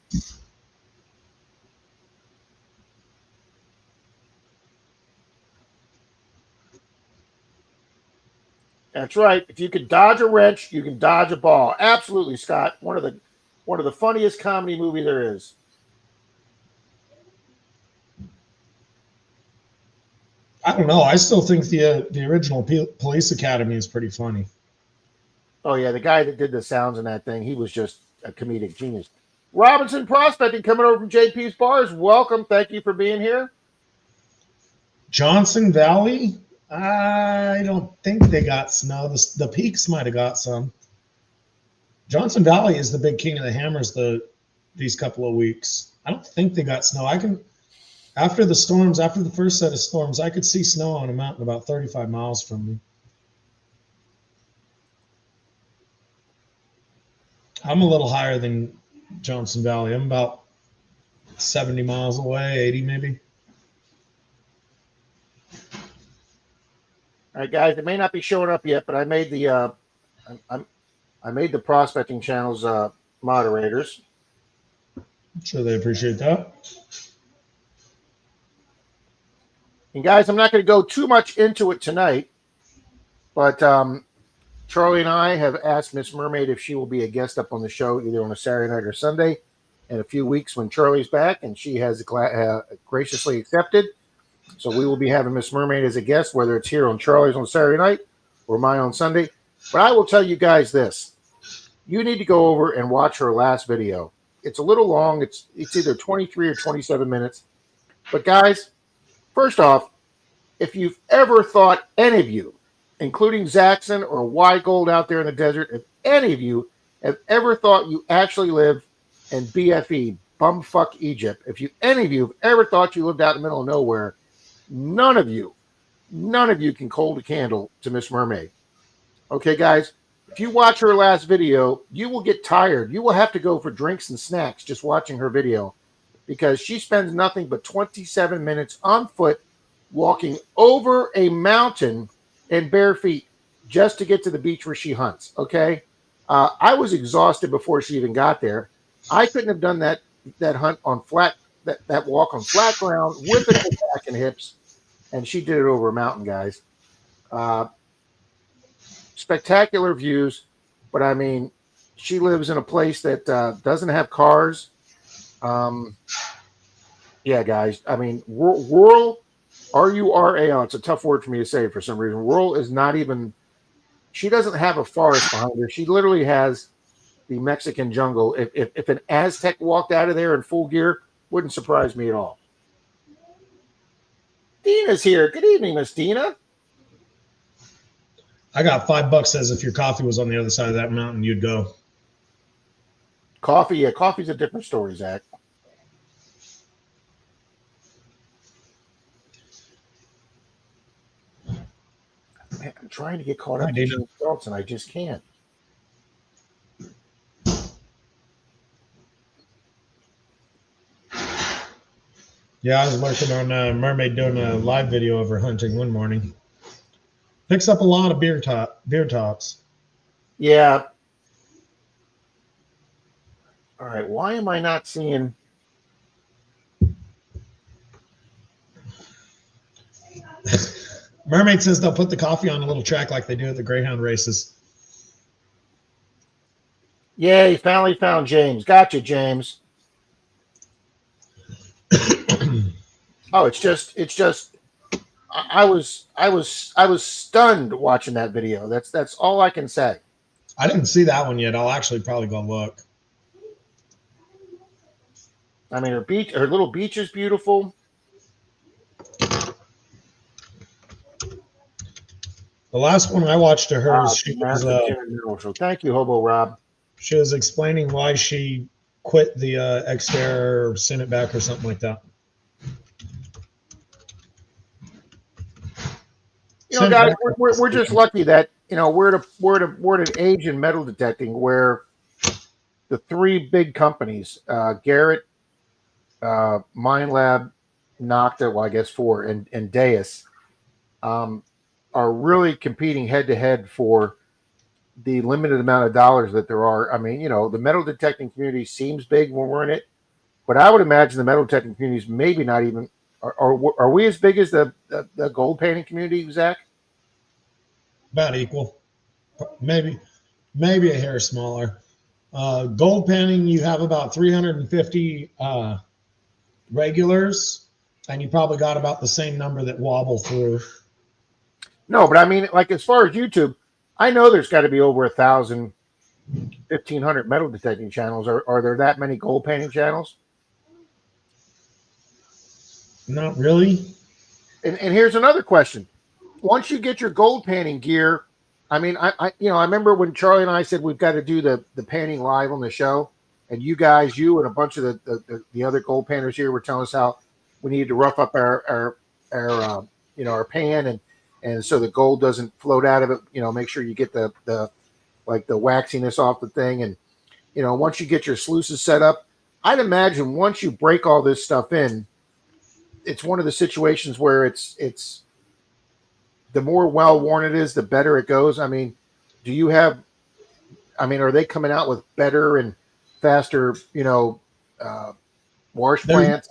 That's right. If you can dodge a wrench, you can dodge a ball. Absolutely, Scott. One of the funniest comedy movie there is. I don't know. I still think the original Police Academy is pretty funny. Oh yeah, the guy that did the sounds in that thing, he was just a comedic genius. Robinson Prospecting coming over from JP's Bars. Welcome. Thank you for being here. Johnson Valley? I don't think they got snow. The Peaks might have got some. Johnson Valley is the big king of the hammers these couple of weeks. I don't think they got snow. After the first set of storms, I could see snow on a mountain about 35 miles from me. I'm a little higher than Johnson Valley. I'm about 70 miles away, 80 maybe. All right, guys, it may not be showing up yet, but I made the I made the prospecting channels moderators. I'm sure they appreciate that. And guys, I'm not going to go too much into it tonight, but Charlie and I have asked Miss Mermaid if she will be a guest up on the show either on a Saturday night or Sunday in a few weeks when Charlie's back, and she has graciously accepted. So we will be having Miss Mermaid as a guest, whether it's here on Charlie's on Saturday night or mine on Sunday. But I will tell you guys this. You need to go over and watch her last video. It's a little long. It's either 23 or 27 minutes. But guys, first off, if you've ever thought, any of you, including Zackson or Y Gold out there in the desert, if any of you have ever thought you actually live in BFE, bumfuck Egypt, any of you have ever thought you lived out in the middle of nowhere, none of you can hold a candle to Miss Mermaid. Okay, guys, if you watch her last video, you will get tired. You will have to go for drinks and snacks just watching her video because she spends nothing but 27 minutes on foot walking over a mountain in bare feet just to get to the beach where she hunts. Okay. I was exhausted before she even got there. I couldn't have done that hunt on that walk on flat ground with her back and hips. And she did it over a mountain, guys. Spectacular views. But I mean, she lives in a place that doesn't have cars. Yeah, guys. I mean, rural, RURAL. It's a tough word for me to say for some reason. Rural is not even. She doesn't have a forest behind her. She literally has the Mexican jungle. If an Aztec walked out of there in full gear, wouldn't surprise me at all. Dina's here. Good evening, Miss Dina. I got $5 says if your coffee was on the other side of that mountain, you'd go. Coffee, yeah, coffee's a different story, Zach. Man, I'm trying to get caught up to Jim Phelps, and I just can't. Yeah, I was lurking on Mermaid doing a live video of her hunting one morning. Picks up a lot of beer tops. Yeah. All right. Why am I not seeing? Mermaid says they'll put the coffee on a little track like they do at the Greyhound races. Yay! Finally found James. Gotcha, James. Oh, it's just. I was stunned watching that video. That's all I can say. I didn't see that one yet. I'll actually probably go look. I mean, her little beach is beautiful. The last one I watched of hers, she was, thank you, Hobo Rob. She was explaining why she quit the Xterra or sent it back or something like that. You know, guys, we're just lucky that we're at an age in metal detecting where the three big companies, Garrett, Mind Lab, Nocta, well, I guess four, and Deus, are really competing head to head for the limited amount of dollars that there are. I mean, the metal detecting community seems big when we're in it, but I would imagine the metal detecting community is maybe not even. Are we as big as the gold painting community, Zach? About equal, maybe a hair smaller. Gold painting, you have about 350 regulars, and you probably got about the same number that wobble through. No, but I mean, like as far as YouTube, I know there's got to be over 1,000, 1,500 metal detecting channels. Are there that many gold painting channels? Not really. And here's another question. Once you get your gold painting gear, I mean, I remember when Charlie and I said we've got to do the painting live on the show, and you and a bunch of the other gold painters here were telling us how we needed to rough up our pan and so the gold doesn't float out of it. Make sure you get the waxiness off the thing, and once you get your sluices set up, I'd imagine once you break all this stuff in, it's one of the situations where it's the more well-worn it is, the better it goes. I mean, are they coming out with better and faster, wash plants.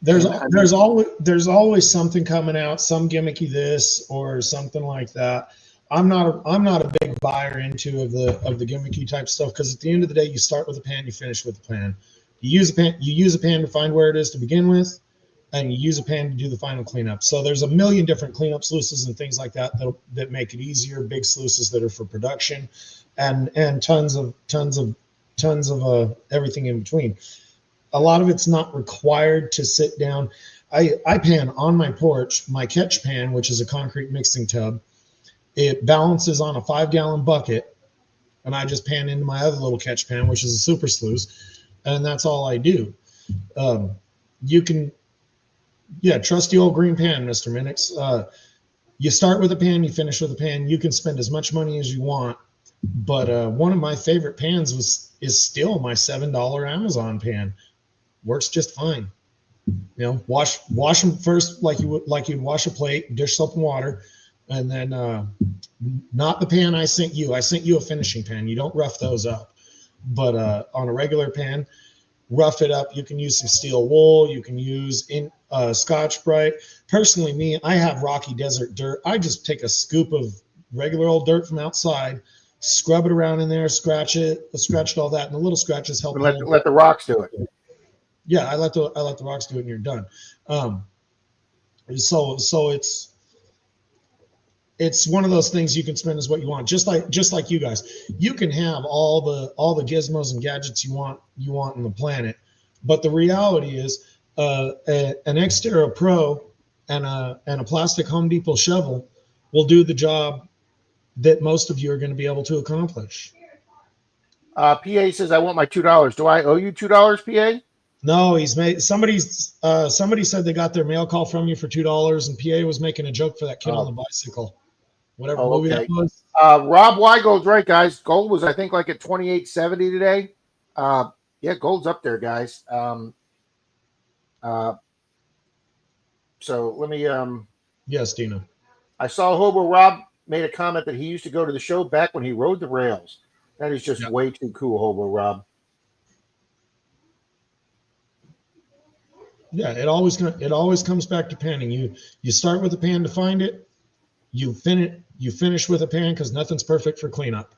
There's always something coming out, some gimmicky this or something like that. I'm not a big buyer into of the gimmicky type stuff, because at the end of the day, you start with a pan, you finish with a pan. You use a pan to find where it is to begin with, and you use a pan to do the final cleanup. So there's a million different cleanup sluices and things like that that make it easier. Big sluices that are for production, and tons of everything in between. A lot of it's not required to sit down. I pan on my porch, my catch pan, which is a concrete mixing tub. It balances on a 5-gallon bucket, and I just pan into my other little catch pan, which is a super sluice, and that's all I do. You can, trusty old green pan, Mr. Minix. You start with a pan, you finish with a pan. You can spend as much money as you want, but one of my favorite pans is still my $7 Amazon pan. Works just fine. Wash them first like you'd wash a plate, dish soap and water, and then not the pan I sent you. I sent you a finishing pan. You don't rough those up, but on a regular pan, rough it up. You can use some steel wool. You can use Scotch-Brite. Personally, me, I have rocky desert dirt. I just take a scoop of regular old dirt from outside, scrub it around in there, scratch it, all that, and the little scratches help. Let the rocks do it. Yeah, I let the rocks do it, and you're done. So it's one of those things you can spend as what you want. Just like you guys, you can have all the gizmos and gadgets you want on the planet, but the reality is, an Xterra Pro and a plastic Home Depot shovel will do the job that most of you are going to be able to accomplish. PA says, I want my $2. Do I owe you $2, PA? No, somebody said they got their mail call from you for $2, and PA was making a joke for that kid on the bicycle. Whatever movie that was. Rob Weigold's right, guys. Gold was, I think, like at $28.70 today. Gold's up there, guys. So let me Yes, Dina. I saw Hobo Rob made a comment that he used to go to the show back when he rode the rails. That is just way too cool, Hobo Rob. Yeah, it always comes back to panning. You start with a pan to find it. You finish with a pan, because nothing's perfect for cleanup.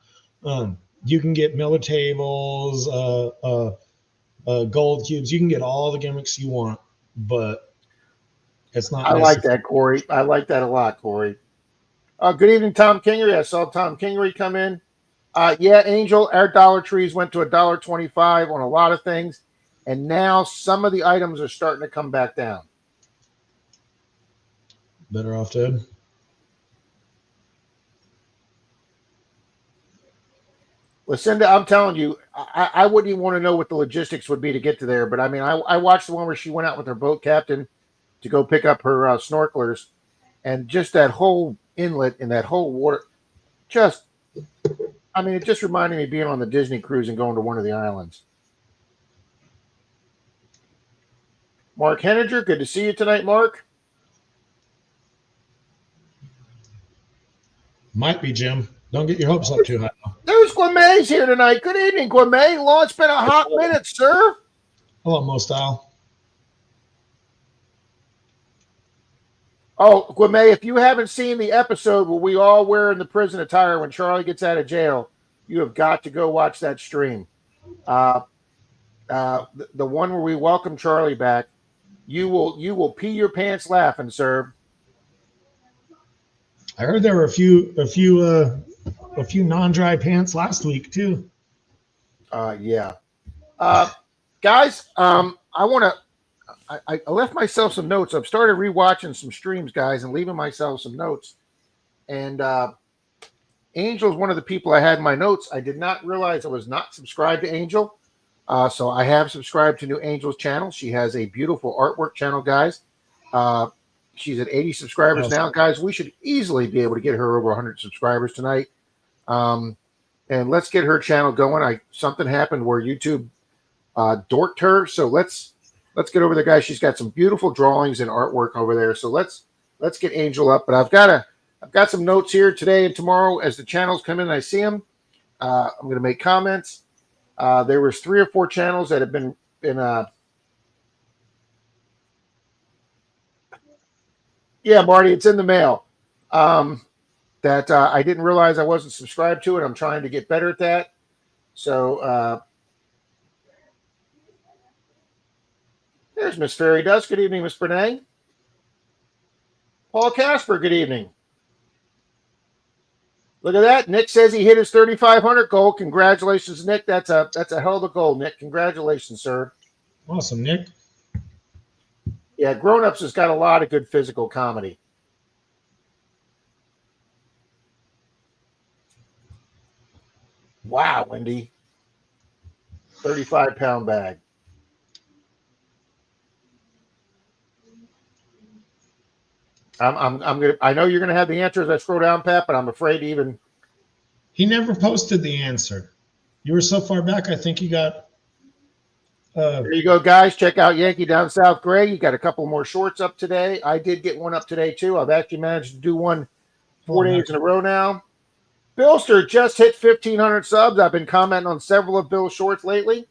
You can get Miller tables, gold cubes. You can get all the gimmicks you want, but it's not. I like that, Corey. I like that a lot, Corey. Good evening, Tom Kingery. I saw Tom Kingery come in. Angel, our Dollar Trees went to $1.25 on a lot of things, and now some of the items are starting to come back down. Better off dead. Lucinda, I'm telling you, I wouldn't even want to know what the logistics would be to get to there. But I mean, I watched the one where she went out with her boat captain to go pick up her snorkelers, and just that whole inlet and that whole water, it just reminded me of being on the Disney cruise and going to one of the islands. Mark Henninger, good to see you tonight, Mark. Might be, Jim. Don't get your hopes up too high. There's Gourmet's here tonight. Good evening, Gourmet. Long, it's been a hot minute, sir. Hello, Mo Style. Oh, Gourmet, if you haven't seen the episode where we all wear in the prison attire when Charlie gets out of jail, you have got to go watch that stream. The one where we welcome Charlie back. You will pee your pants laughing, sir. I heard there were a few non-dry pants last week too. Guys, I left myself some notes. I've started rewatching some streams, guys, and leaving myself some notes. And Angel is one of the people I had in my notes. I did not realize I was not subscribed to Angel. So I have subscribed to New Angel's channel. She has a beautiful artwork channel, guys. She's at 80 subscribers now, guys. We should easily be able to get her over 100 subscribers tonight. And let's get her channel going. Something happened where YouTube dorked her. So let's get over there, guys. She's got some beautiful drawings and artwork over there. So let's get Angel up. But I've got some notes here today and tomorrow as the channels come in and I see them. I'm going to make comments. There was 3 or 4 channels that have been yeah, Marty, it's in the mail. That I didn't realize I wasn't subscribed to it. I'm trying to get better at that. So there's Miss Fairy Dust. Good evening, Miss Brene. Paul Casper, good evening. Look at that. Nick says he hit his 3,500 goal. Congratulations, Nick. That's a hell of a goal, Nick. Congratulations, sir. Awesome, Nick. Yeah, Grown Ups has got a lot of good physical comedy. Wow, Wendy. 35-pound bag. I'm gonna. I know you're gonna have the answer as I scroll down, Pat, but I'm afraid to even. He never posted the answer. You were so far back. I think you got. There you go, guys. Check out Yankee Down South Gray. You got a couple more shorts up today. I did get one up today too. I've actually managed to do one 4 days in a row now. Billster just hit 1,500 subs. I've been commenting on several of Bill's shorts lately.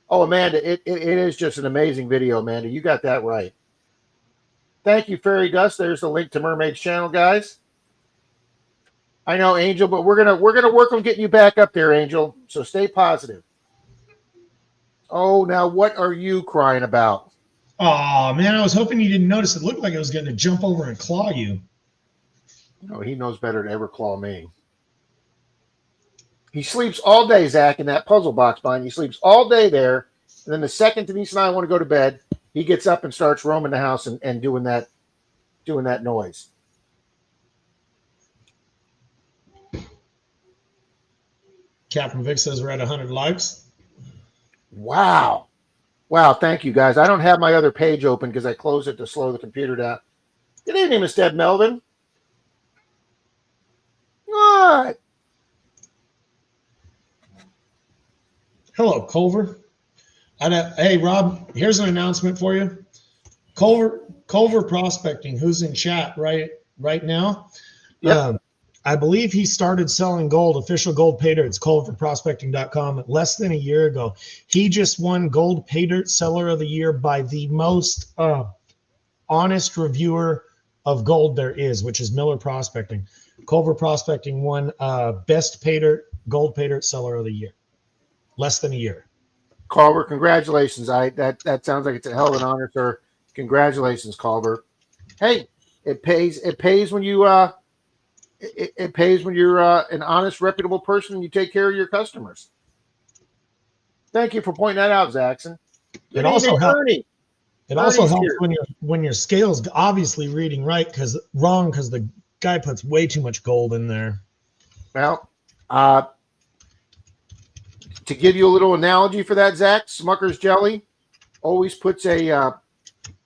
Oh, Amanda, it is just an amazing video, Amanda. You got that right. Thank you, Fairy Dust. There's the link to Mermaid's channel, guys. I know, Angel, but we're gonna work on getting you back up there, Angel. So stay positive. Oh, now what are you crying about? Oh man, I was hoping you didn't notice. It looked like it was going to jump over and claw you. No, he knows better than ever claw me. He sleeps all day, Zach, in that puzzle box behind. He sleeps all day there, and then the second Denise and I want to go to bed, he gets up and starts roaming the house and doing that noise. Captain Vic says we're at 100 likes. Wow. Wow, thank you, guys. I don't have my other page open because I closed it to slow the computer down. Good evening, Miss Deb Melvin. What? Hello, Culver. Hey, Rob, here's an announcement for you. Culver Prospecting, who's in chat right now. Yep. I believe he started selling gold, official gold pay dirt. It's culverprospecting.com less than a year ago. He just won Gold Pay Dirt Seller of the Year by the most honest reviewer of gold there is, which is Miller Prospecting. Culver Prospecting won Best Pay Dirt, Gold Pay Dirt Seller of the Year. Less than a year. Culver, congratulations. That sounds like it's a hell of an honor, sir. Congratulations, Culver. Hey, it pays when you it pays when you're an honest, reputable person and you take care of your customers. Thank you for pointing that out, Zaxxon. It also helps. Ernie. It also helps when your scale's obviously reading wrong because the guy puts way too much gold in there. Well, to give you a little analogy for that, Zach, Smucker's jelly always puts a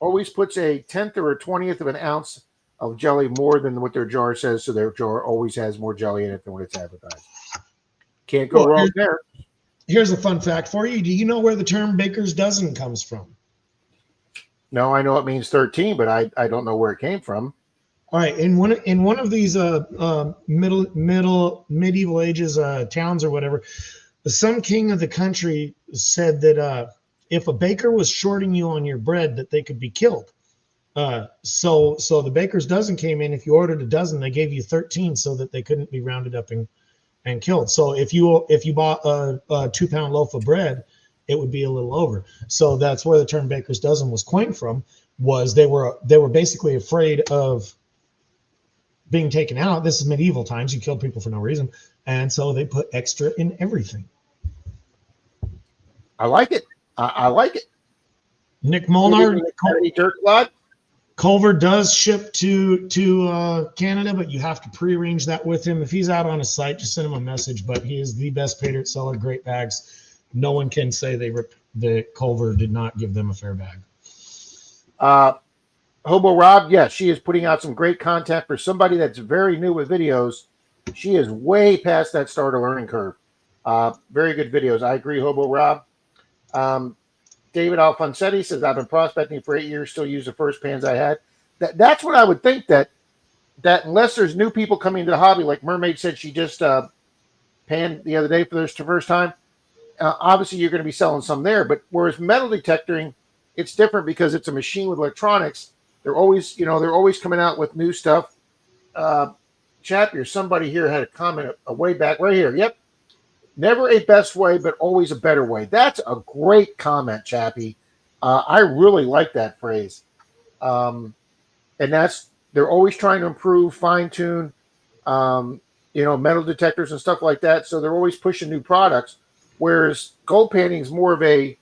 10th or a 20th of an ounce of jelly more than what their jar says, so their jar always has more jelly in it than what it's advertised. Can't go wrong there. Here's a fun fact for you. Do you know where the term baker's dozen comes from? No, I know it means 13, but I don't know where it came from. All right, in one of these medieval ages towns or whatever, some king of the country said that if a baker was shorting you on your bread, that they could be killed. So the baker's dozen came in. If you ordered a dozen, they gave you 13 so that they couldn't be rounded up and killed. So if you bought a 2-pound loaf of bread, it would be a little over. So that's where the term baker's dozen was coined from. Was they were basically afraid of being taken out. This is medieval times. You killed people for no reason, and so they put extra in everything. I like it. I like it. Nick Molnar. Culver does ship to Canada, but you have to prearrange that with him. If he's out on a site, just send him a message. But he is the best pay dirt seller, great bags. No one can say that Culver did not give them a fair bag. Hobo Rob, yes, she is putting out some great content for somebody that's very new with videos. She is way past that starter learning curve. Very good videos. I agree, Hobo Rob. David Alfonsetti says, I've been prospecting for 8 years, still use the first pans I had. That's what I would think, that unless there's new people coming to the hobby, like Mermaid said she just panned the other day for the first time, obviously you're going to be selling some there. But whereas metal detecting, it's different because it's a machine with electronics. They're always, they're always coming out with new stuff. Chap here, somebody here had a comment a way back right here. Yep. Never a best way, but always a better way. That's a great comment, Chappie. I really like that phrase. And they're always trying to improve, fine tune, metal detectors and stuff like that. So they're always pushing new products. Whereas gold panning is more of a,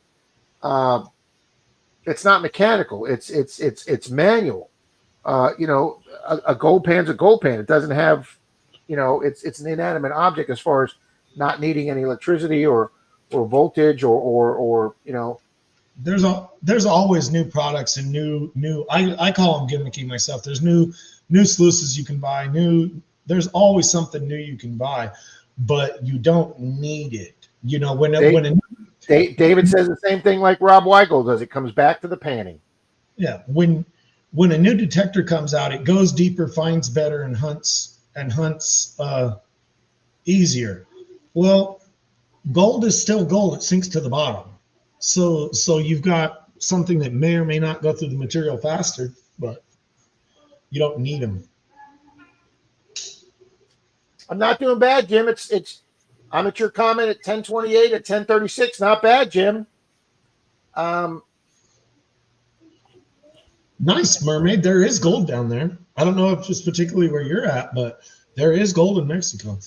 it's not mechanical. It's manual. A gold pan's a gold pan. It doesn't have, it's an inanimate object as far as not needing any electricity or voltage or There's always new products and new I call them gimmicky myself. There's new sluices you can buy. There's always something new you can buy, but you don't need it. David says the same thing like Rob Weigel does. It comes back to the panning. Yeah, when a new detector comes out, it goes deeper, finds better, and hunts easier. Well, gold is still gold. It sinks to the bottom. So you've got something that may or may not go through the material faster, but you don't need them. I'm not doing bad, Jim. I'm at your comment at 10:28 at 10:36. Not bad, Jim. Nice, Mermaid. There is gold down there. I don't know if it's particularly where you're at, but there is gold in Mexico.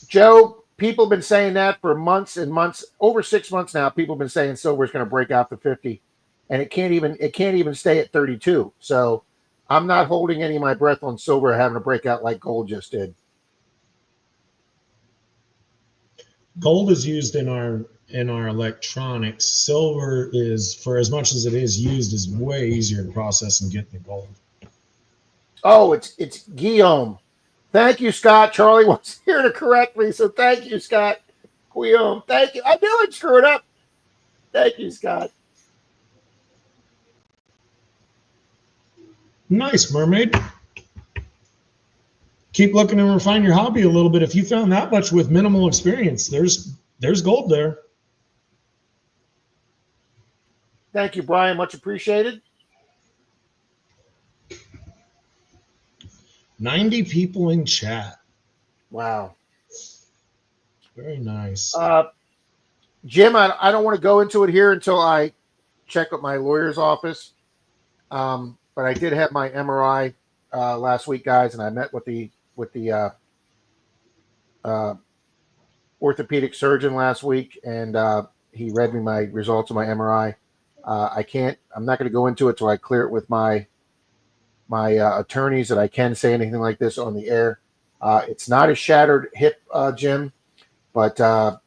Joe, people have been saying that for months and months, over 6 months now. People have been saying silver is going to break out to 50, and it can't even stay at 32. So I'm not holding any of my breath on silver having to break out like gold just did. Gold is used in our electronics. Silver is, for as much as it is used, is way easier to process and get the gold. Oh, it's Guillaume. Thank you, Scott. Charlie was here to correct me, so thank you, Scott. Guillaume, thank you. I knew I'd screw it up. Thank you, Scott. Nice, Mermaid. Keep looking and refine your hobby a little bit. If you found that much with minimal experience, there's gold there. Thank you, Brian. Much appreciated. 90 people in chat. Wow. Very nice. Jim, I don't want to go into it here until I check with my lawyer's office. But I did have my MRI last week, guys, and I met with the orthopedic surgeon last week, and he read me my results of my MRI. I'm not going to go into it till I clear it with my attorneys that I can say anything like this on the air. It's not a shattered hip, Jim, but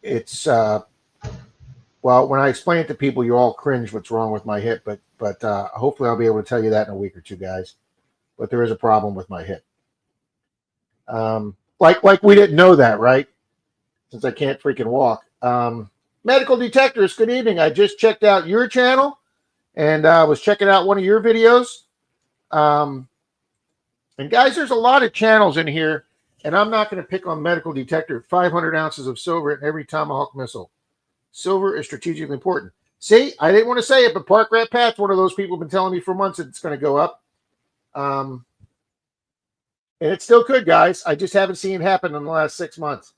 it's well, when I explain it to people, you all cringe what's wrong with my hip, but hopefully I'll be able to tell you that in a week or two, guys. But there is a problem with my hip. Like we didn't know that, right? Since I can't freaking walk. Medical detectors, good evening. I just checked out your channel and was checking out one of your videos. And guys, there's a lot of channels in here, and I'm not going to pick on medical detector. 500 ounces of silver in every Tomahawk missile. Silver is strategically important. See, I didn't want to say it, but Park Rat Pat's one of those people who've been telling me for months that it's going to go up. And it still could, guys. I just haven't seen it happen in the last 6 months.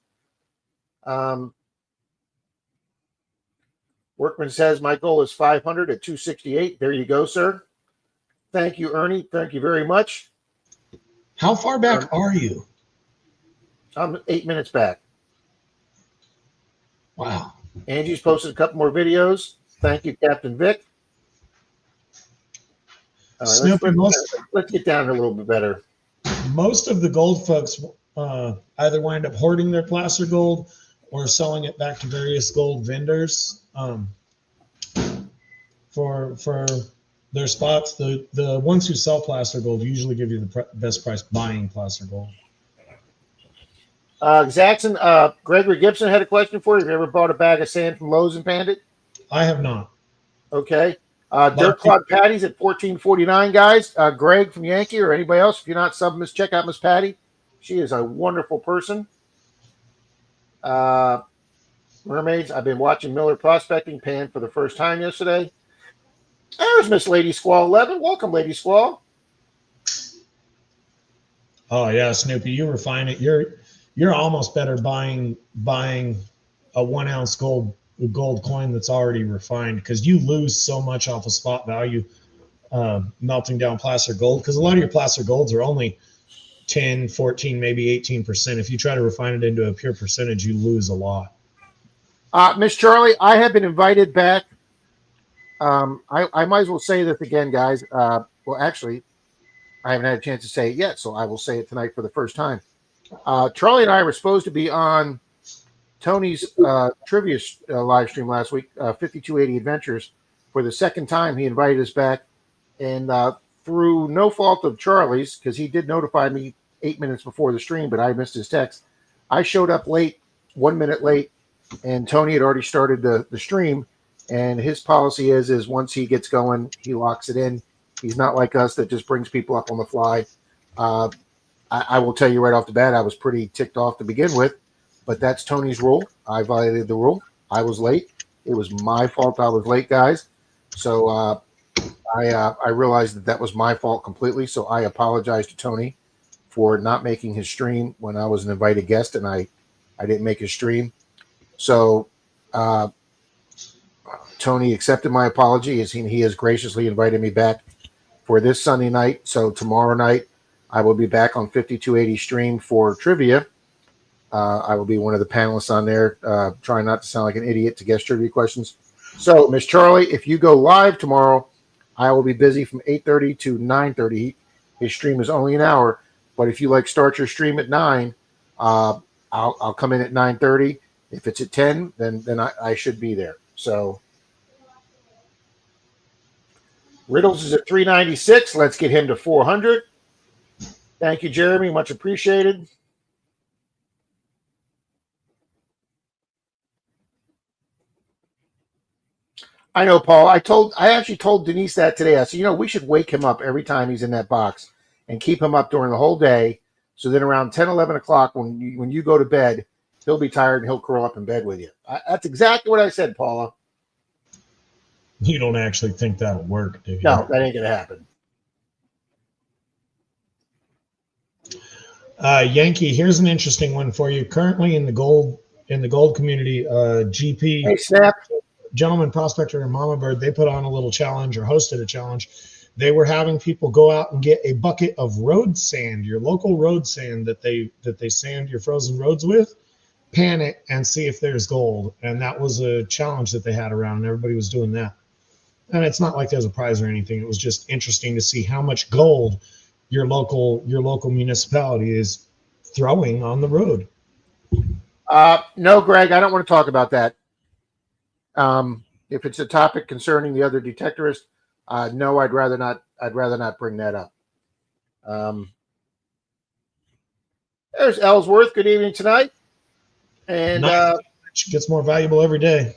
Workman says, my goal is 500 at 268. There you go, sir. Thank you, Ernie. Thank you very much. How far back are you? I'm 8 minutes back. Wow. Angie's posted a couple more videos. Thank you, Captain Vic. All right, let's get down here a little bit better. Most of the gold folks either wind up hoarding their placer gold or selling it back to various gold vendors for their spots. The ones who sell placer gold usually give you the best price buying placer gold. Zackson, Gregory Gibson had a question for you. Have you ever bought a bag of sand from Lowe's and panned it? I have not. Okay. Dirt Clod Patty's at $14.49, guys. Greg from Yankee or anybody else, if you're not subbing, check out Miss Patty. She is a wonderful person. Mermaids, I've been watching Miller Prospecting Pan for the first time yesterday. There's Miss Lady Squall 11. Welcome, Lady Squall. Oh yeah, Snoopy, you refine it. You're almost better buying a 1 ounce gold coin that's already refined, because you lose so much off of spot value melting down placer gold, because a lot of your placer golds are only 10, 14, maybe 18%. If you try to refine it into a pure percentage, you lose a lot. Miss Charlie, I have been invited back. I might as well say this again, guys. Well, actually, I haven't had a chance to say it yet, so I will say it tonight for the first time. Charlie and I were supposed to be on Tony's trivia live stream last week, 5280 Adventures. For the second time, he invited us back, and through no fault of Charlie's, because he did notify me 8 minutes before the stream, but I missed his text. I showed up late, 1 minute late, and Tony had already started the stream. And his policy is once he gets going, he locks it in. He's not like us that just brings people up on the fly. I will tell you right off the bat, I was pretty ticked off to begin with, but that's Tony's rule. I violated the rule. I was late. It was my fault I was late, guys. So I realized that was my fault completely. So I apologize to Tony for not making his stream when I was an invited guest, and I didn't make his stream. So Tony accepted my apology, as he has graciously invited me back for this Sunday night. So tomorrow night, I will be back on 5280 stream for trivia. I will be one of the panelists on there, trying not to sound like an idiot to guess trivia questions. So, Miss Charlie, if you go live tomorrow, I will be busy from 8:30 to 9:30. His stream is only an hour, but if you start your stream at 9, I'll come in at 9:30. If it's at 10, then I should be there. So, Riddles is at 396. Let's get him to 400. Thank you, Jeremy. Much appreciated. I know, Paul. I actually told Denise that today. I said, we should wake him up every time he's in that box and keep him up during the whole day. So then around 10, 11 o'clock, when you go to bed, he'll be tired and he'll curl up in bed with you. That's exactly what I said, Paula. You don't actually think that'll work, do you? No, that ain't going to happen. Yankee, here's an interesting one for you. Currently in the gold community, GP, Hey, Snap. Gentleman Prospector and Mama Bird, they put on a little challenge, or hosted a challenge. They were having people go out and get a bucket of road sand, your local road sand that they sand your frozen roads with, pan it and see if there's gold. And that was a challenge that they had around, and everybody was doing that. And it's not like there's a prize or anything. It was just interesting to see how much gold your local municipality is throwing on the road. No, Greg, I don't want to talk about that. If it's a topic concerning the other detectorist, no, I'd rather not bring that up. There's Ellsworth. Good evening tonight. And It gets more valuable every day.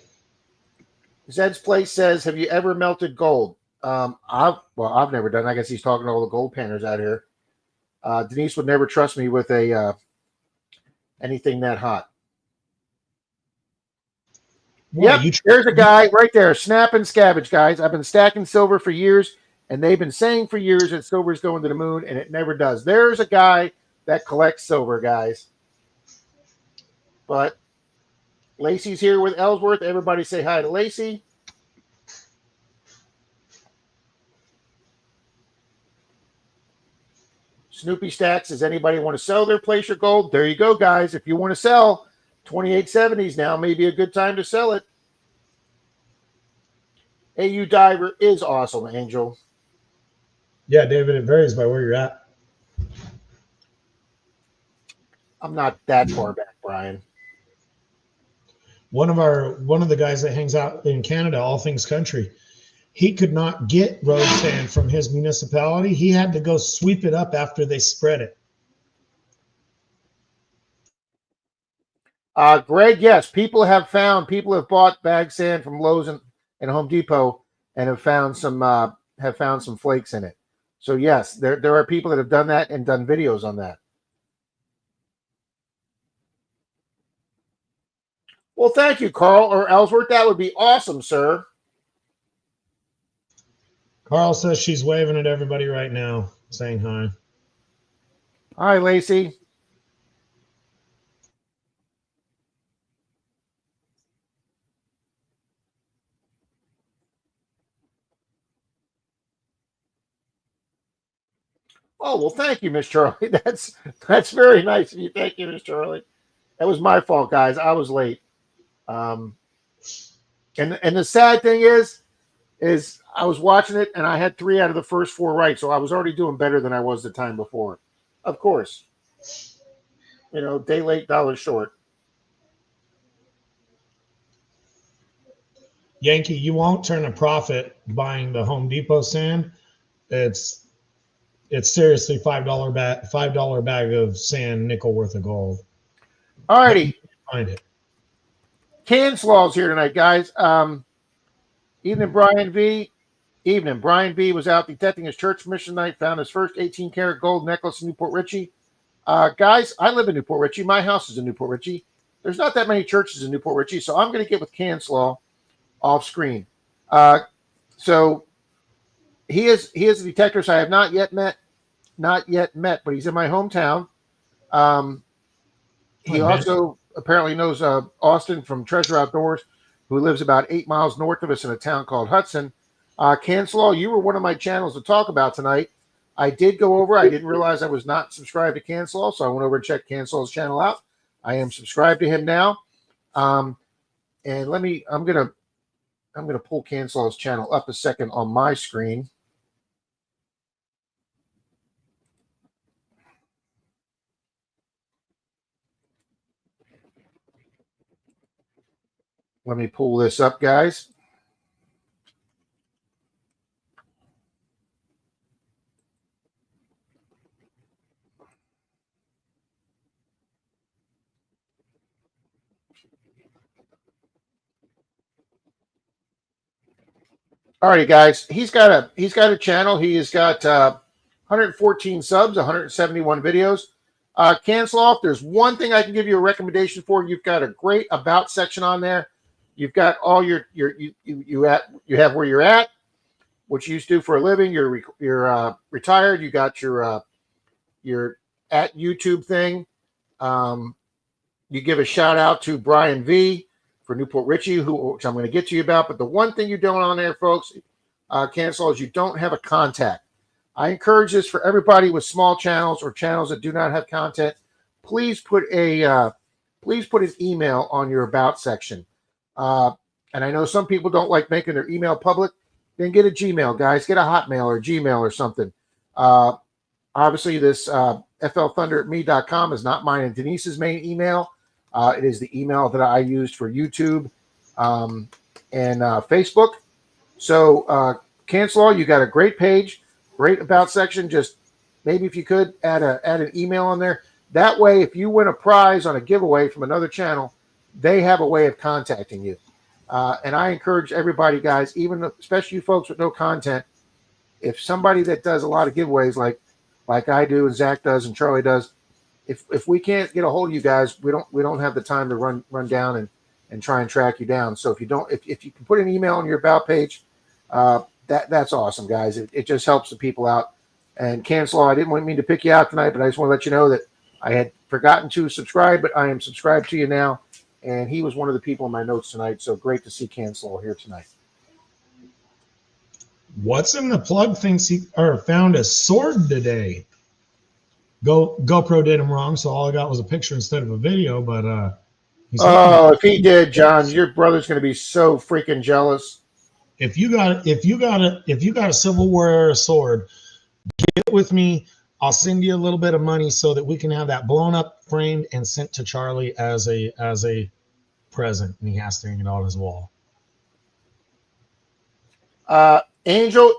Zed's Place says, have you ever melted gold? I've never done. I guess he's talking to all the gold panners out here. Denise would never trust me with anything that hot. Well, Yep, there's a guy right there, Snap and Scabbage, guys. I've been stacking silver for years, and they've been saying for years that silver's going to the moon, and it never does. There's a guy that collects silver, guys. But Lacey's here with Ellsworth. Everybody say hi to Lacey. Snoopy Stacks, does anybody want to sell their Placer gold? There you go, guys. If you want to sell 2870s now, may be a good time to sell it. AU Diver is awesome, Angel. Yeah, David, it varies by where you're at. I'm not that far back, Brian. One of the guys that hangs out in Canada, All Things Country, he could not get road sand from his municipality. He had to go sweep it up after they spread it. Greg, yes, people have bought bag sand from Lowe's and Home Depot and have found some flakes in it. So yes, there are people that have done that and done videos on that. Well, thank you, Carl or Ellsworth. That would be awesome, sir. Carl says she's waving at everybody right now, saying hi. Hi, Lacey. Oh, well, thank you, Miss Charlie. That's very nice of you. Thank you, Miss Charlie. That was my fault, guys. I was late. And the sad thing is I was watching it and I had 3 out of the first 4 right, so I was already doing better than I was the time before. Of course, day late, dollar short. Yankee, you won't turn a profit buying the Home Depot sand. It's seriously $5 bag of sand, nickel worth of gold. All righty, find it. Canslaw's here tonight, guys. Evening, Brian V. Evening. Brian B. was out detecting his church mission night, found his first 18-karat gold necklace in Newport Richey. Guys, I live in Newport Richey. My house is in Newport Richey. There's not that many churches in Newport Richey, so I'm going to get with Canslaw off screen. So he is a detector, so I have not yet met, but he's in my hometown. He also apparently knows Austin from Treasure Outdoors, who lives about 8 miles north of us in a town called Hudson. Canslaw, you were one of my channels to talk about tonight. I did go over. I didn't realize I was not subscribed to Canslaw, so I went over and checked Canslaw's channel out. I am subscribed to him now. And I'm gonna pull Canslaw's channel up a second on my screen. Let me pull this up, guys. All righty, guys. He's got a channel. He has got 114 subs, 171 videos. Canslaw, if there's one thing I can give you a recommendation for, you've got a great about section on there. You've got all you have where you're at, what you used to do for a living. You're retired. You got your at YouTube thing. You give a shout out to Brian V for Newport Richey, which I'm going to get to you about. But the one thing you don't on there, folks, Canslaw, is you don't have a contact. I encourage this for everybody with small channels or channels that do not have content. Please put an email on your about section. And I know some people don't like making their email public. Then get a Gmail, guys. Get a Hotmail or Gmail or something. Obviously, this flthunder@me.com is not mine and Denise's main email. It is the email that I used for YouTube and Facebook. So, Canslaw, you got a great page, great about section. Just maybe if you could add an email on there. That way, if you win a prize on a giveaway from another channel, they have a way of contacting you. And I encourage everybody, guys, especially you folks with no content, if somebody that does a lot of giveaways like I do and Zach does and Charlie does, if we can't get a hold of you guys, we don't have the time to run down and try and track you down. So if you can put an email on your about page, that's awesome, guys. It just helps the people out. And Canslaw, I didn't mean to pick you out tonight, but I just want to let you know that I had forgotten to subscribe, but I am subscribed to you now. And he was one of the people in my notes tonight. So great to see Canslaw here tonight. What's in the plug thinks he found a sword today. GoPro did him wrong, so all I got was a picture instead of a video. But if he did, John, your brother's going to be so freaking jealous. If you got a Civil War sword, get with me. I'll send you a little bit of money so that we can have that blown up, framed, and sent to Charlie as a present, and he has to hang it on his wall. Angel,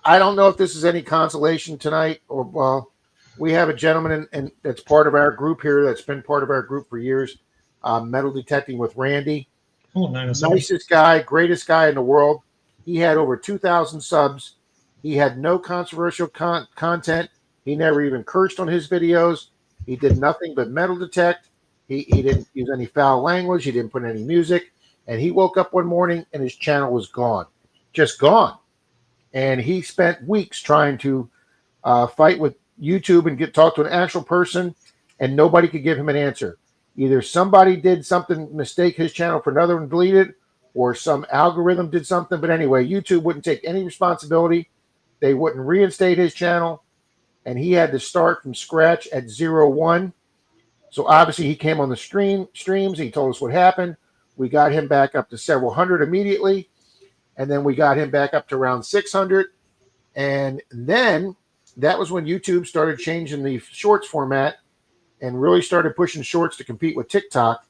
I don't know if this is any consolation tonight, or we have a gentleman and that's part of our group here that's been part of our group for years, metal detecting with Randy. Oh, nicest guy, greatest guy in the world. He had over 2,000 subs. He had no controversial content. He never even cursed on his videos. He did nothing but metal detect. He didn't use any foul language. He didn't put any music. And he woke up one morning and his channel was gone, just gone. And he spent weeks trying to fight with YouTube and talk to an actual person, and nobody could give him an answer. Either somebody did something, mistake his channel for another and delete it, or some algorithm did something. But anyway, YouTube wouldn't take any responsibility. They wouldn't reinstate his channel, and he had to start from scratch at 0-1. So obviously he came on the streams. He told us what happened. We got him back up to several hundred immediately, and then we got him back up to around 600. And then that was when YouTube started changing the shorts format and really started pushing shorts to compete with TikTok.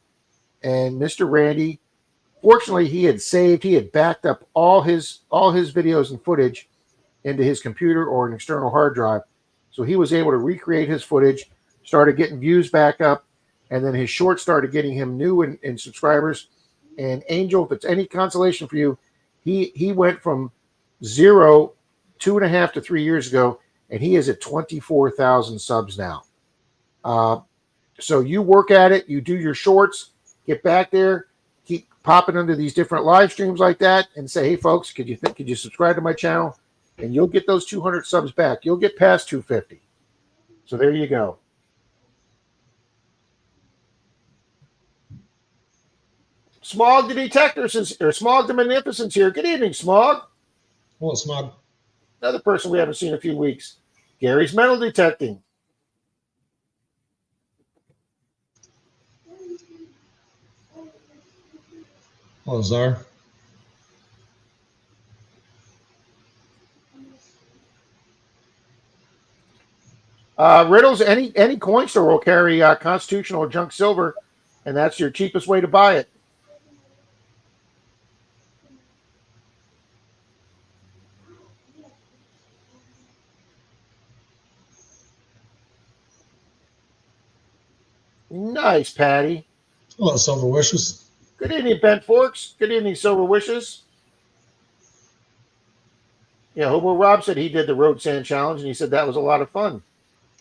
And Mr. Randy, fortunately, he had backed up all his videos and footage into his computer or an external hard drive. So he was able to recreate his footage, started getting views back up, and then his shorts started getting him new in subscribers. And Angel, if it's any consolation for you, he went from 0 2.5 to 3 years ago, and he is at 24,000 subs now. So you work at it, you do your shorts, get back there, keep popping under these different live streams like that, and say, hey folks, could you subscribe to my channel? And you'll get those 200 subs back. You'll get past 250. So there you go. Smog the Detector or Smog the Magnificence here. Good evening, Smog. Hello, Smog. Another person we haven't seen in a few weeks. Gary's Metal Detecting. Hello, Czar. Riddles, any coin store will carry constitutional or junk silver, and that's your cheapest way to buy it. Nice, Patty. Hello, Silver Wishes. Good evening, Bent Forks. Good evening, Silver Wishes. Yeah, Hobo Rob said he did the Road Sand Challenge, and he said that was a lot of fun.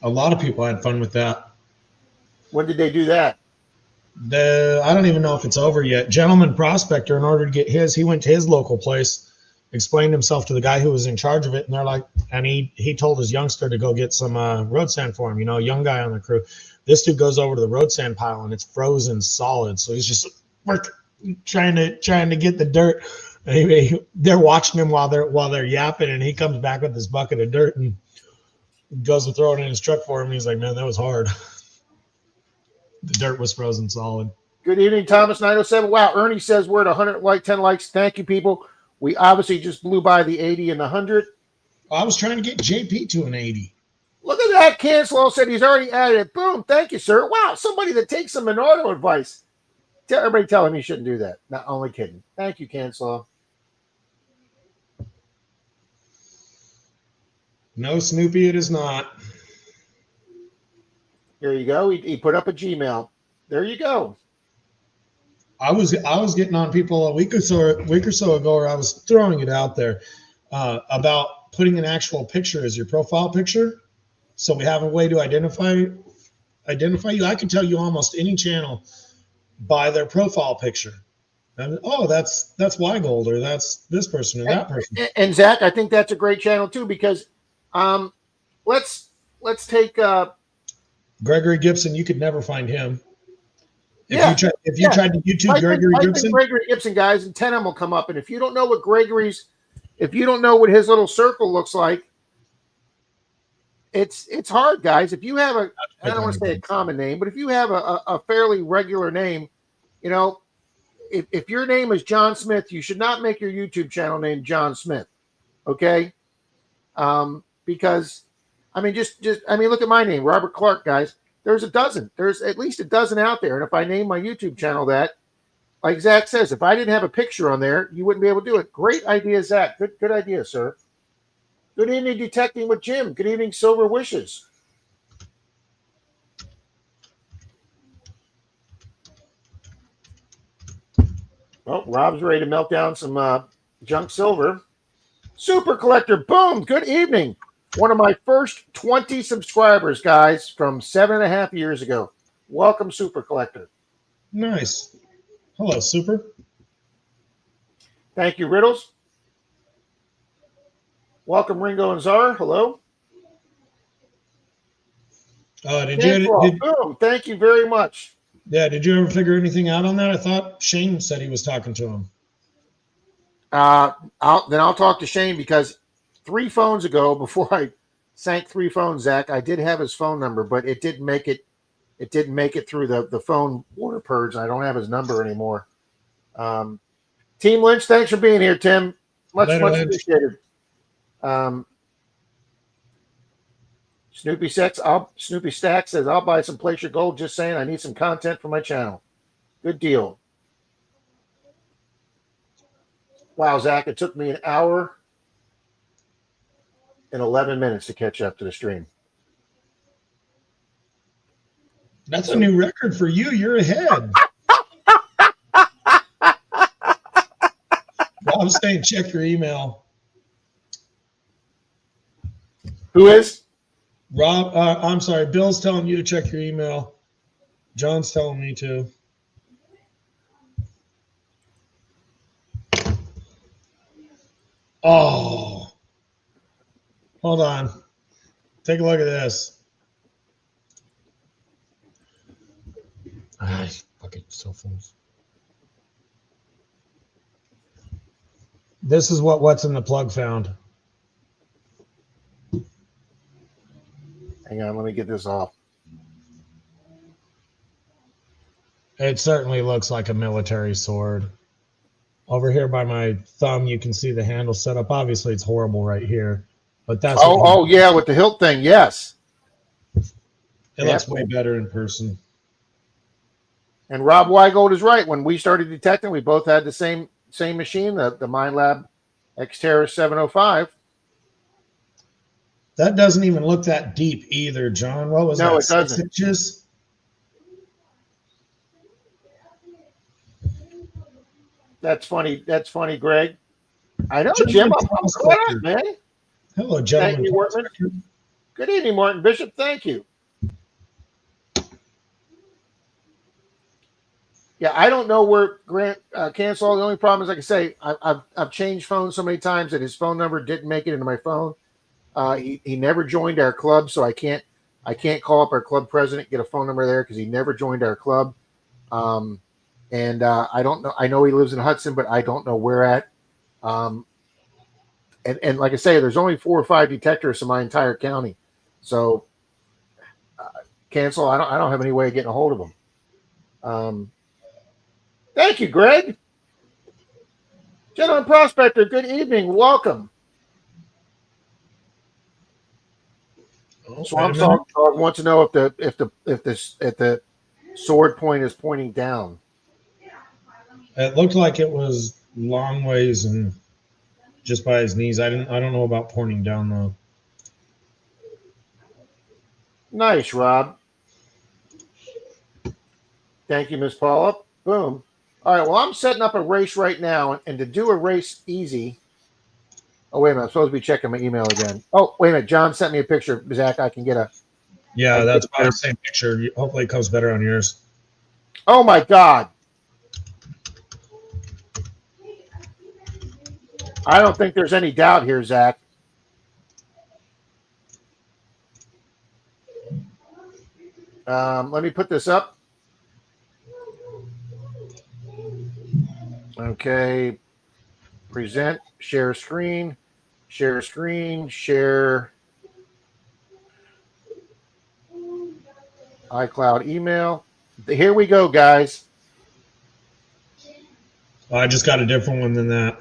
A lot of people had fun with that. When did they do that? I don't even know if it's over yet. Gentleman Prospector, in order to get his, he went to his local place, explained himself to the guy who was in charge of it, and they're like, and he told his youngster to go get some road sand for him, a young guy on the crew. This dude goes over to the road sand pile and it's frozen solid. So he's just trying to get the dirt. Anyway, they're watching him while they're yapping, and he comes back with this bucket of dirt and goes to throw it in his truck for him. He's like, man, that was hard. The dirt was frozen solid. Good evening, Thomas 907. Wow, Ernie says we're at 110 likes. Thank you, people. We obviously just blew by the 80 and the 100. I was trying to get JP to an 80. Look at that. Cancelo said he's already added it. Boom. Thank you, sir. Wow, somebody that takes some Menardo advice. Everybody tell him he shouldn't do that. Not only kidding. Thank you, Cancelo. No, Snoopy, it is not. There you go. He put up a Gmail. There you go. I was getting on people a week or so ago, or I was throwing it out there about putting an actual picture as your profile picture, so we have a way to identify you. I can tell you almost any channel by their profile picture. And, oh, that's Weigold, or that's this person or that person. And Zach, I think that's a great channel too, because let's take Gregory Gibson. You could never find him. If you tried to YouTube Gregory Gibson, Gregory Gibson, guys, and 10 of them will come up. And if you don't know if you don't know what his little circle looks like, it's hard, guys. If you have I don't want to say a common name, but if you have a fairly regular name, if your name is John Smith, you should not make your YouTube channel named John Smith. Okay. Because look at my name, Robert Clark, guys. There's at least a dozen out there. And if I name my YouTube channel that, like Zach says, if I didn't have a picture on there, you wouldn't be able to do it. Great idea, Zach. Good idea, sir. Good evening, Detecting with Jim. Good evening, Silver Wishes. Well, Rob's ready to melt down some junk silver. Super Collector, boom. Good evening. One of my first 20 subscribers, guys, from 7.5 years ago. Welcome, Super Collector. Nice. Hello, Super. Thank you, Riddles. Welcome, Ringo and Czar. Hello. Boom. Thank you very much. Yeah, did you ever figure anything out on that? I thought Shane said he was talking to him. I'll talk to Shane, because 3 phones ago, before I sank 3 phones, Zach, I did have his phone number, but it didn't make it. It didn't make it through the phone water purge. I don't have his number anymore. Team Lynch, thanks for being here, Tim. Much appreciated. Snoopy Stack says, I'll buy some Place Your Gold. Just saying, I need some content for my channel. Good deal. Wow, Zach, it took me an hour and 11 minutes to catch up to the stream. That's a new record for you. You're ahead. I'm saying check your email. Who is? Rob, I'm sorry. Bill's telling you to check your email. John's telling me to. Oh. Hold on. Take a look at this. Fucking cell phones. This is what's in the plug found. Hang on, let me get this off. It certainly looks like a military sword. Over here by my thumb, you can see the handle set up. Obviously, it's horrible right here, but that's yeah, with the hilt thing, yes. It looks way better in person. And Rob Weigold is right. When we started detecting, we both had the same machine, the Mind Lab Xterra 705. That doesn't even look that deep either, John. What was that? No, it doesn't. 6 inches? That's funny. That's funny, Greg. I know, Jim. What's going on, man? Hello, gentlemen. Thank you, Wortman. Good evening, Martin Bishop. Thank you. Yeah, I don't know where Grant canceled. The only problem is, like I say, I've changed phones so many times that his phone number didn't make it into my phone. He never joined our club, so I can't call up our club president, get a phone number there, because he never joined our club. And I don't know. I know he lives in Hudson, but I don't know where at. And like I say, there's only 4 or 5 detectors in my entire county, so cancel. I don't have any way of getting a hold of them. Thank you, Greg. Gentleman Prospector, good evening. Welcome. Swamp Dog wants to know if the sword point is pointing down. It looked like it was long ways and just by his knees. I don't know about pointing down though. Nice, Rob. Thank you, Miss Paula. Boom. All right. Well, I'm setting up a race right now, and to do a race easy. Oh, wait a minute. I'm supposed to be checking my email again. Oh, wait a minute. John sent me a picture. Zach, I can get a. Yeah, that's probably the same picture. Hopefully, it comes better on yours. Oh my God. I don't think there's any doubt here, Zach. Let me put this up. Okay. Present, share screen, share iCloud email. Here we go, guys. I just got a different one than that.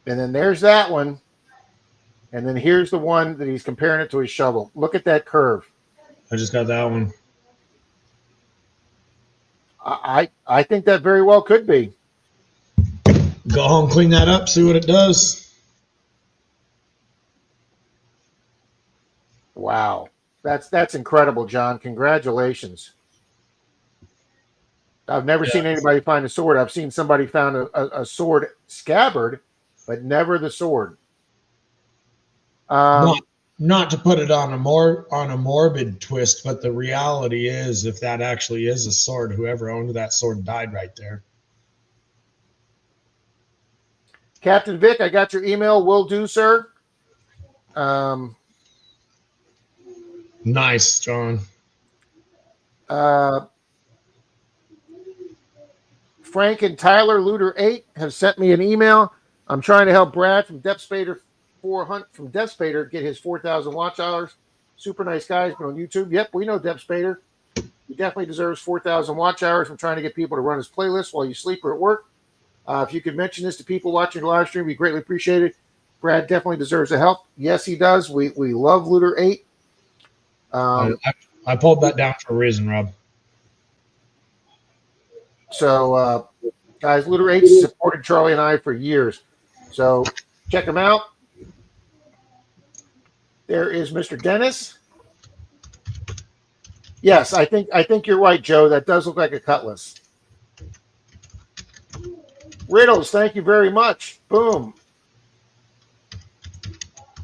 And then there's that one. And then here's the one that he's comparing it to his shovel. Look at that curve. I just got that one. I think that very well could be. Go home, clean that up, see what it does. Wow. That's incredible, John. Congratulations. I've never seen anybody find a sword. I've seen somebody found a sword scabbard, but never the sword. Not not to put it on a morbid twist, but the reality is, if that actually is a sword, whoever owned that sword died right there. Captain Vic, I got your email. Will do, sir. Nice, John. Frank and Tyler Looter 8 have sent me an email. I'm trying to help Brad from Depth Spader 400 from Depth Spader get his 4,000 watch hours. Super nice guy. He's been on YouTube. Yep, we know Depth Spader. He definitely deserves 4,000 watch hours. I'm trying to get people to run his playlist while you sleep or at work. If you could mention this to people watching the live stream, we greatly appreciate it. Brad definitely deserves the help. Yes, he does. We love Looter 8. I pulled that down for a reason, Rob. So, guys, Looter 8 supported Charlie and I for years. So check him out. There is Mr. Dennis. Yes, I think you're right, Joe. That does look like a cutlass. Riddles, thank you very much. Boom.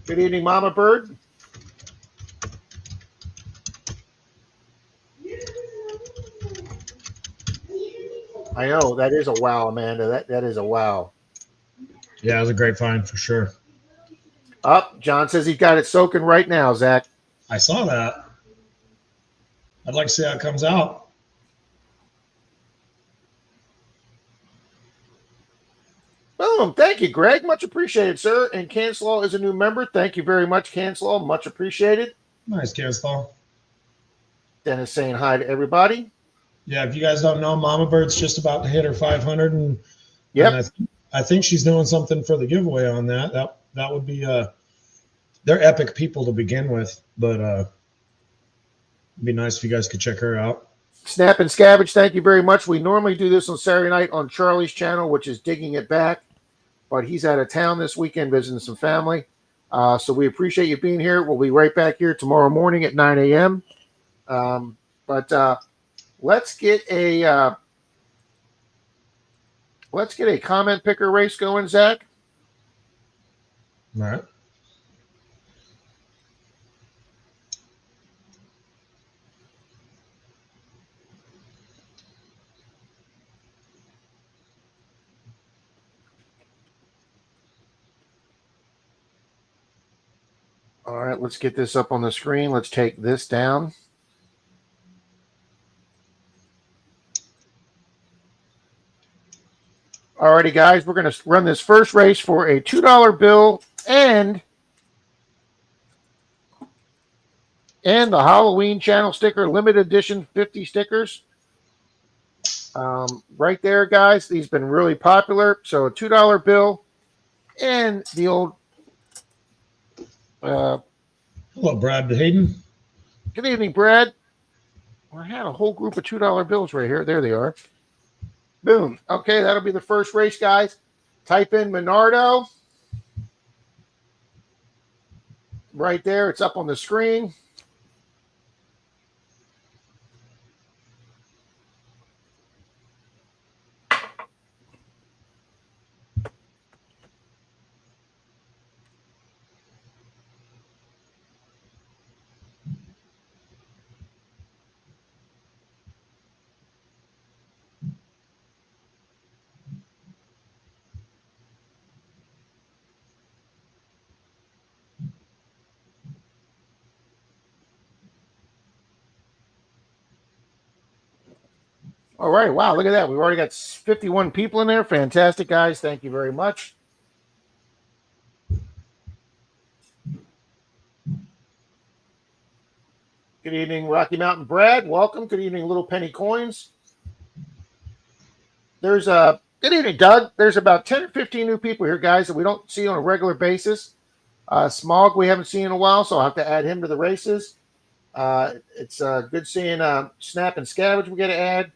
Good evening, Mama Bird. I know, that is a wow, Amanda. That is a wow. Yeah, it was a great find for sure. Up, John says he's got it soaking right now, Zach. I saw that. I'd like to see how it comes out. Boom. Thank you, Greg. Much appreciated, sir. And Canslaw is a new member. Thank you very much, Canslaw. Much appreciated. Nice, Canslaw. Dennis saying hi to everybody. Yeah, if you guys don't know, Mama Bird's just about to hit her 500, and yep. And I think she's doing something for the giveaway on that. That would be they're epic people to begin with, but it'd be nice if you guys could check her out. Snap and Scavenge, thank you very much. We normally do this on Saturday night on Charlie's channel, which is Digging It Back, but he's out of town this weekend visiting some family. So we appreciate you being here. We'll be right back here tomorrow morning at 9 a.m. But let's get a comment picker race going, Zach. All right. All right, let's get this up on the screen. Let's take this down. All righty, guys, we're going to run this first race for a $2 bill and the Halloween channel sticker, limited edition 50 stickers. Right there, guys. These have been really popular. So a $2 bill and the old hello, Brad Hayden. Good evening, Brad. I had a whole group of $2 bills right here. There they are. Boom. Okay, that'll be the first race, guys. Type in Menardo. Right there. It's up on the screen. All right. Wow. Look at that. We've already got 51 people in there. Fantastic, guys. Thank you very much. Good evening, Rocky Mountain Brad. Welcome. Good evening, Little Penny Coins. Good evening, Doug. There's about 10 or 15 new people here, guys, that we don't see on a regular basis. Smog we haven't seen in a while, so I'll have to add him to the races. It's good seeing Snap and Scavenge we got to add.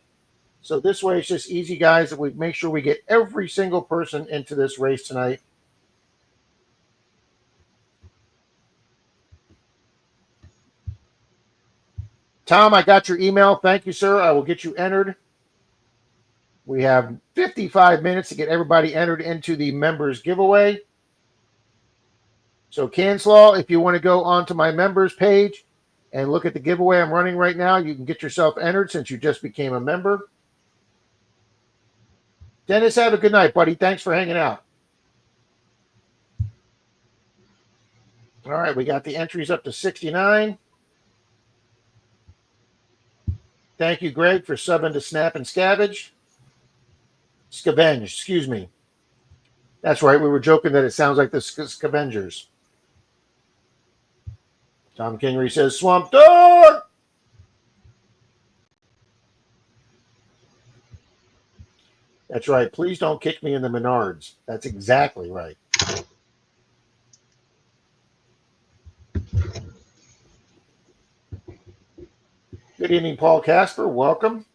So this way it's just easy, guys, that we make sure we get every single person into this race tonight. Tom, I got your email. Thank you, sir. I will get you entered. We have 55 minutes to get everybody entered into the members giveaway. So Canslaw, if you want to go onto my members page and look at the giveaway I'm running right now, you can get yourself entered since you just became a member. Dennis, have a good night, buddy. Thanks for hanging out. All right, we got the entries up to 69. Thank you, Greg, for subbing to Snap and Scavenge. Scavenge, excuse me. That's right. We were joking that it sounds like the Scavengers. Tom Kingery says, Swamp Dog! That's right. Please don't kick me in the Menards. That's exactly right. Good evening, Paul Casper. Welcome.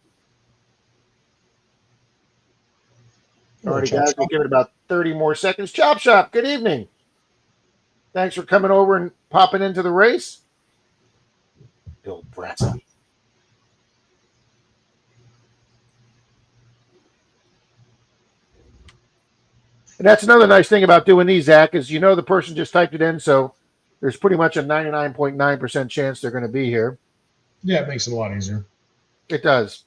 All right, guys, we'll give it about 30 more seconds. Chop Shop, good evening. Thanks for coming over and popping into the race. Bill Brassy. And that's another nice thing about doing these, Zach, is the person just typed it in, so there's pretty much a 99.9% chance they're going to be here. Yeah, it makes it a lot easier. It does.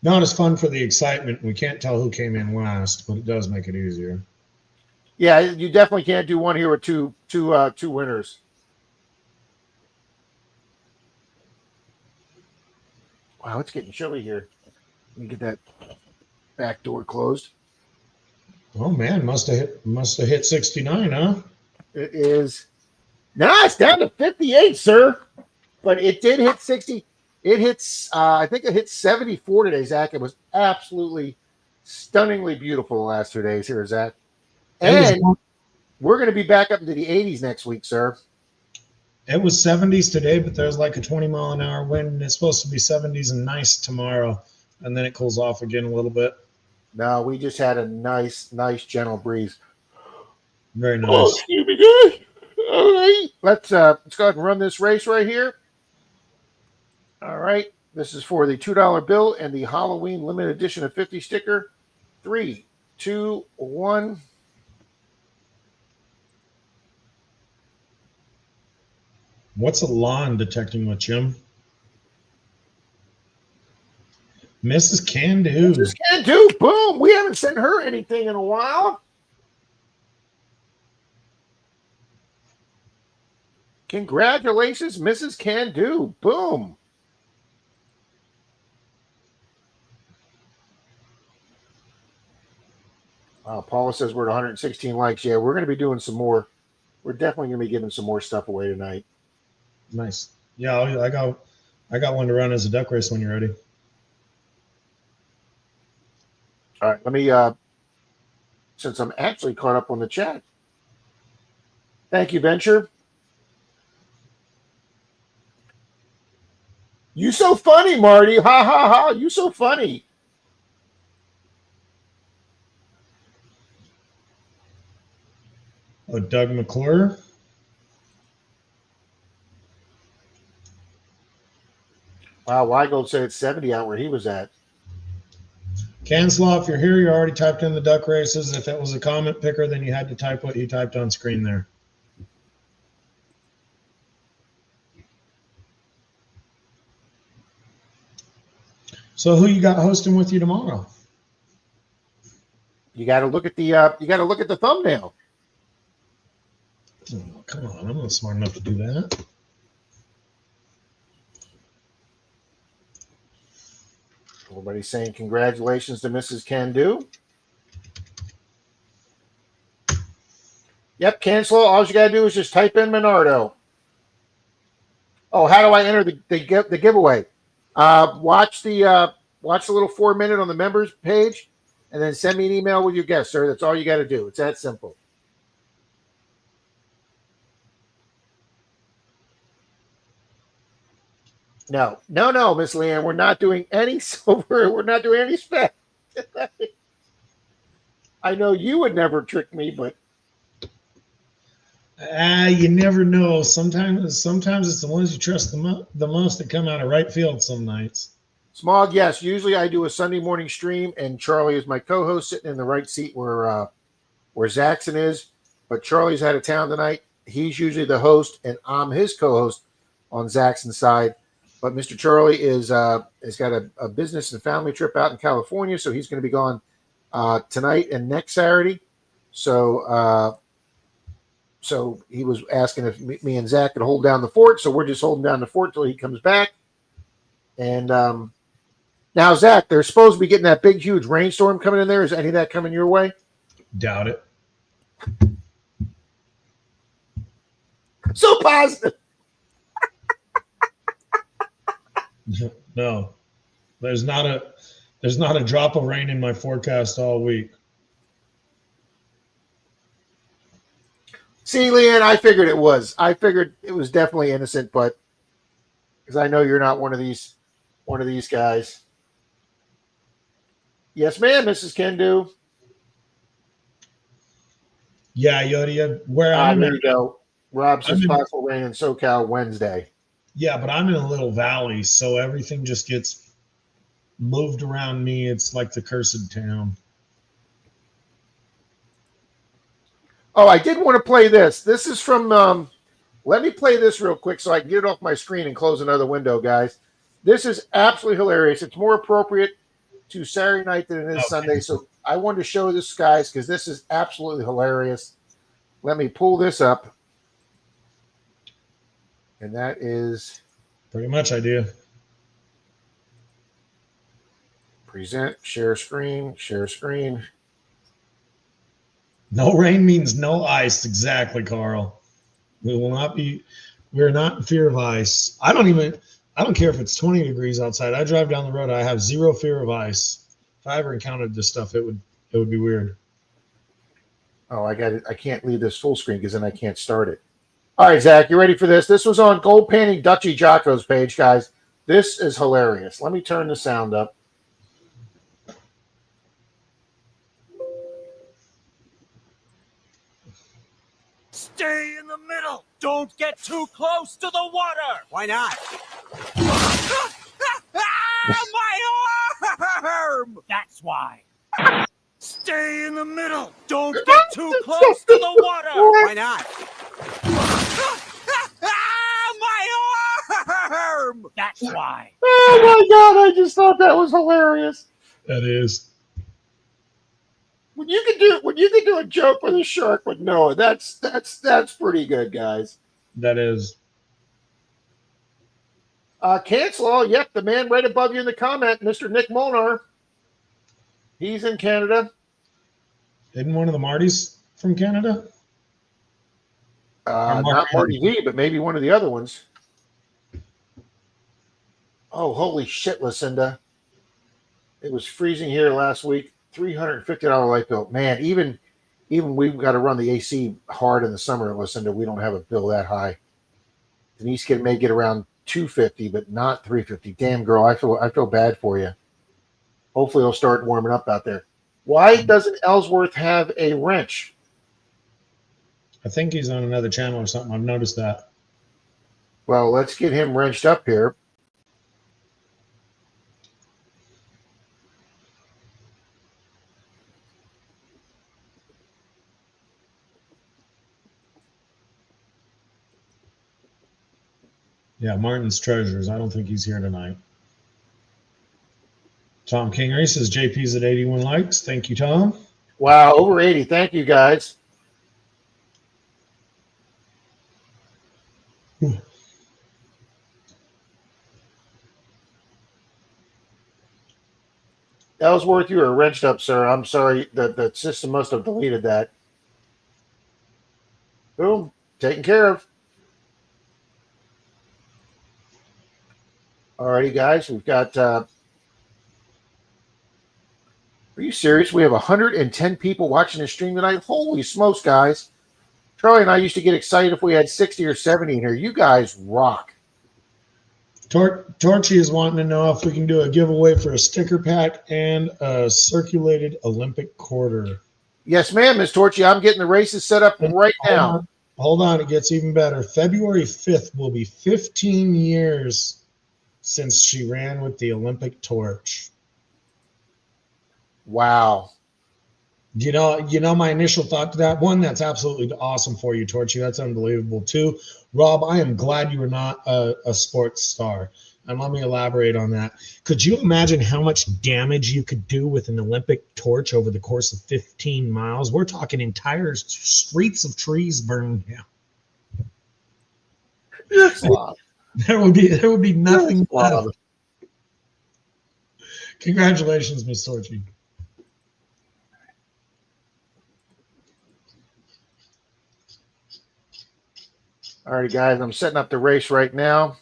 Not as fun for the excitement. We can't tell who came in last, but it does make it easier. Yeah, you definitely can't do one here with two winners. Wow, it's getting chilly here. Let me get that back door closed. Oh man, must have hit 69, huh? It is. Nah, it's down to 58, sir. But it did hit 60. It hits. I think it hit 74 today, Zach. It was absolutely stunningly beautiful the last 2 days here, Zach. And we're going to be back up into the 80s next week, sir. It was 70s today, but there's like a 20-mile-an-hour wind, and it's supposed to be 70s and nice tomorrow, and then it cools off again a little bit. No, we just had a nice, gentle breeze. Very nice. Oh, excuse me, guys. All right, let's go ahead and run this race right here. All right, this is for the $2 bill and the Halloween limited edition of 50 sticker. 3, 2, 1. What's a lawn detecting with, Jim? Mrs. Can Do. Mrs. Can Do. Boom. We haven't sent her anything in a while. Congratulations, Mrs. Can Do. Boom. Paula says we're at 116 likes. Yeah, we're going to be doing some more. We're definitely going to be giving some more stuff away tonight. Nice. Yeah, I got one to run as a duck race when you're ready. All right, let me, since I'm actually caught up on the chat. Thank you, Venture. You so funny, Marty. Ha, ha, ha. You so funny. Oh, Doug McClure. Wow, Weigold said it's 70 out where he was at. Canslaw, if you're here, you already typed in the duck races. If it was a comment picker, then you had to type what you typed on screen there. So who you got hosting with you tomorrow? You got to look at the thumbnail. Oh, come on, I'm not smart enough to do that. Everybody's saying congratulations to Mrs. Can Do. Yep, cancel. All you got to do is just type in Menardo. Oh, how do I enter the giveaway? Watch the little 4-minute on the members page, and then send me an email with your guess, sir. That's all you got to do. It's that simple. No, Miss Leanne. We're not doing any silver. We're not doing any spec. I know you would never trick me, but you never know. Sometimes it's the ones you trust the most that come out of right field some nights. Smog, yes. Usually I do a Sunday morning stream, and Charlie is my co-host, sitting in the right seat where where Zackson is, but Charlie's out of town tonight. He's usually the host, and I'm his co-host on Zackson's side. But Mr. Charlie is has got a business and family trip out in California, so he's going to be gone tonight and next Saturday. So so he was asking if me and Zach could hold down the fort. So we're just holding down the fort till he comes back. And now, Zach, they're supposed to be getting that big, huge rainstorm coming in there. Is any of that coming your way? Doubt it. So positive. No, there's not a drop of rain in my forecast all week. See, Leanne, I figured it was. I figured it was definitely innocent, but because I know you're not one of these guys. Yes, ma'am, Mrs. Kendu. Yeah, Yodia, where I'm there at, you go. Rob says possible rain in SoCal Wednesday. Yeah, but I'm in a little valley, so everything just gets moved around me. It's like the cursed town. Oh, I did want to play this. This is from let me play this real quick so I can get it off my screen and close another window, guys. This is absolutely hilarious. It's more appropriate to Saturday night than it is Sunday. So I wanted to show this, guys, because this is absolutely hilarious. Let me pull this up. And that is pretty much idea. Present, share screen, share screen. No rain means no ice. Exactly, Carl. We're not in fear of ice. I don't care if it's 20 degrees outside. I drive down the road. I have zero fear of ice. If I ever encountered this stuff, it would be weird. Oh, I got it. I can't leave this full screen because then I can't start it. All right, Zach, you ready for this? This was on Gold Painting Dutchy Jocko's page, guys. This is hilarious. Let me turn the sound up. Stay in the middle. Don't get too close to the water. Why not? My arm! That's why. Stay in the middle. Don't get too close to the water. Why not? My arm! That's why. Oh my God! I just thought that was hilarious. That is. When you can do a joke with a shark with Noah, that's pretty good, guys. That is. Cancel all. Yep, the man right above you in the comment, Mr. Nick Molnar. He's in Canada. Isn't one of the Martys from Canada? Not Marty V, but maybe one of the other ones. Oh, holy shit, Lucinda. It was freezing here last week. $350 light bill. Man, even we've got to run the AC hard in the summer, Lucinda. We don't have a bill that high. Denise may get around $250, but not $350. Damn, girl, I feel bad for you. Hopefully it'll start warming up out there. Why doesn't Ellsworth have a wrench? I think he's on another channel or something. I've noticed that. Well, let's get him wrenched up here. Yeah, Martin's Treasures. I don't think he's here tonight. Tom Kingery says JP's at 81 likes. Thank you, Tom. Wow, over 80. Thank you, guys. Ellsworth, you are wrenched up, sir. I'm sorry. The system must have deleted that. Boom. Taken care of. Alrighty, guys. We've got... are you serious? We have 110 people watching the stream tonight. Holy smokes, guys. Charlie and I used to get excited if we had 60 or 70 in here. You guys rock. Torchy is wanting to know if we can do a giveaway for a sticker pack and a circulated Olympic quarter. Yes, ma'am, Miss Torchy. I'm getting the races set up right now. Hold on. It gets even better. February 5th will be 15 years since she ran with the Olympic torch. Wow. My initial thought to that one, that's absolutely awesome for you, Torchy. That's unbelievable. Two, Rob, I am glad you were not a sports star. And let me elaborate on that. Could you imagine how much damage you could do with an Olympic torch over the course of 15 miles? We're talking entire streets of trees burned down. You're slob. There would be nothing slob. left. Congratulations, Miss Torchy. All right, guys, I'm setting up the race right now.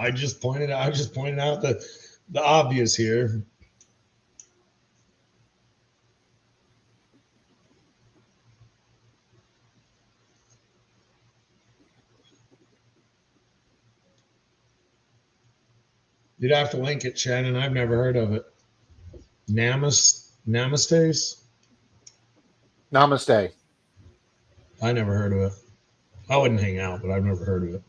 I just pointed out the obvious here. You'd have to link it, Shannon. I've never heard of it. Namaste. Namaste. I never heard of it. I wouldn't hang out, but I've never heard of it.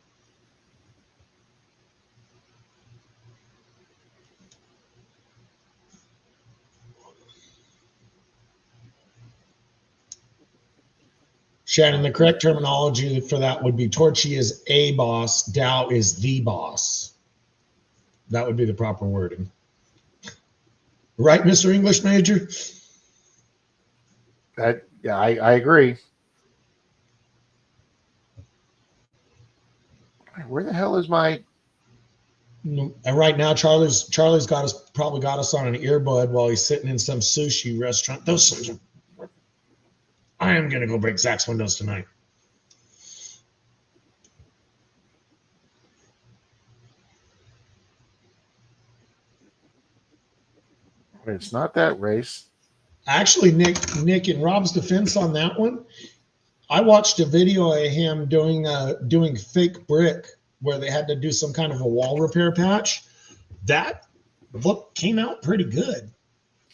Shannon, the correct terminology for that would be Torchy is a boss, Dow is the boss. That would be the proper wording. Right, Mr. English major? Yeah, I agree. Where the hell is my... And right now, Charlie's probably got us on an earbud while he's sitting in some sushi restaurant. Those sons of... I am going to go break Zach's windows tonight. It's not that race. Actually, Nick, in Rob's defense on that one, I watched a video of him doing fake brick where they had to do some kind of a wall repair patch. That look came out pretty good.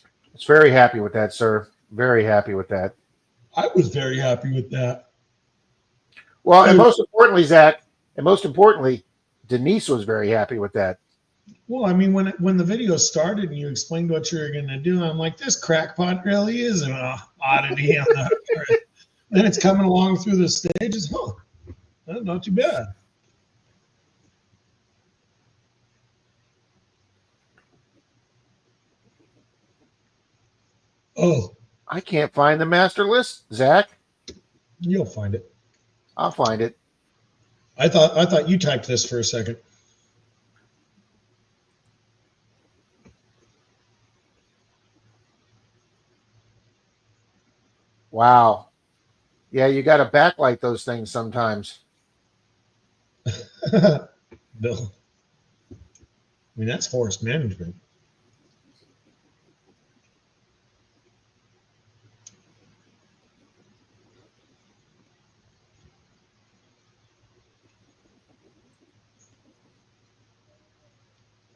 I was very happy with that, sir. Very happy with that. I was very happy with that. Well, and most importantly, Zach, Denise was very happy with that. Well, I mean, when the video started and you explained what you were going to do, I'm like, this crackpot really is an oddity on that. Then it's coming along through the stages. That's not too bad. Oh, I can't find the master list, Zach. You'll find it. I'll find it. I thought you typed this for a second. Wow. Yeah, you got to backlight those things sometimes. Bill. I mean, that's forest management.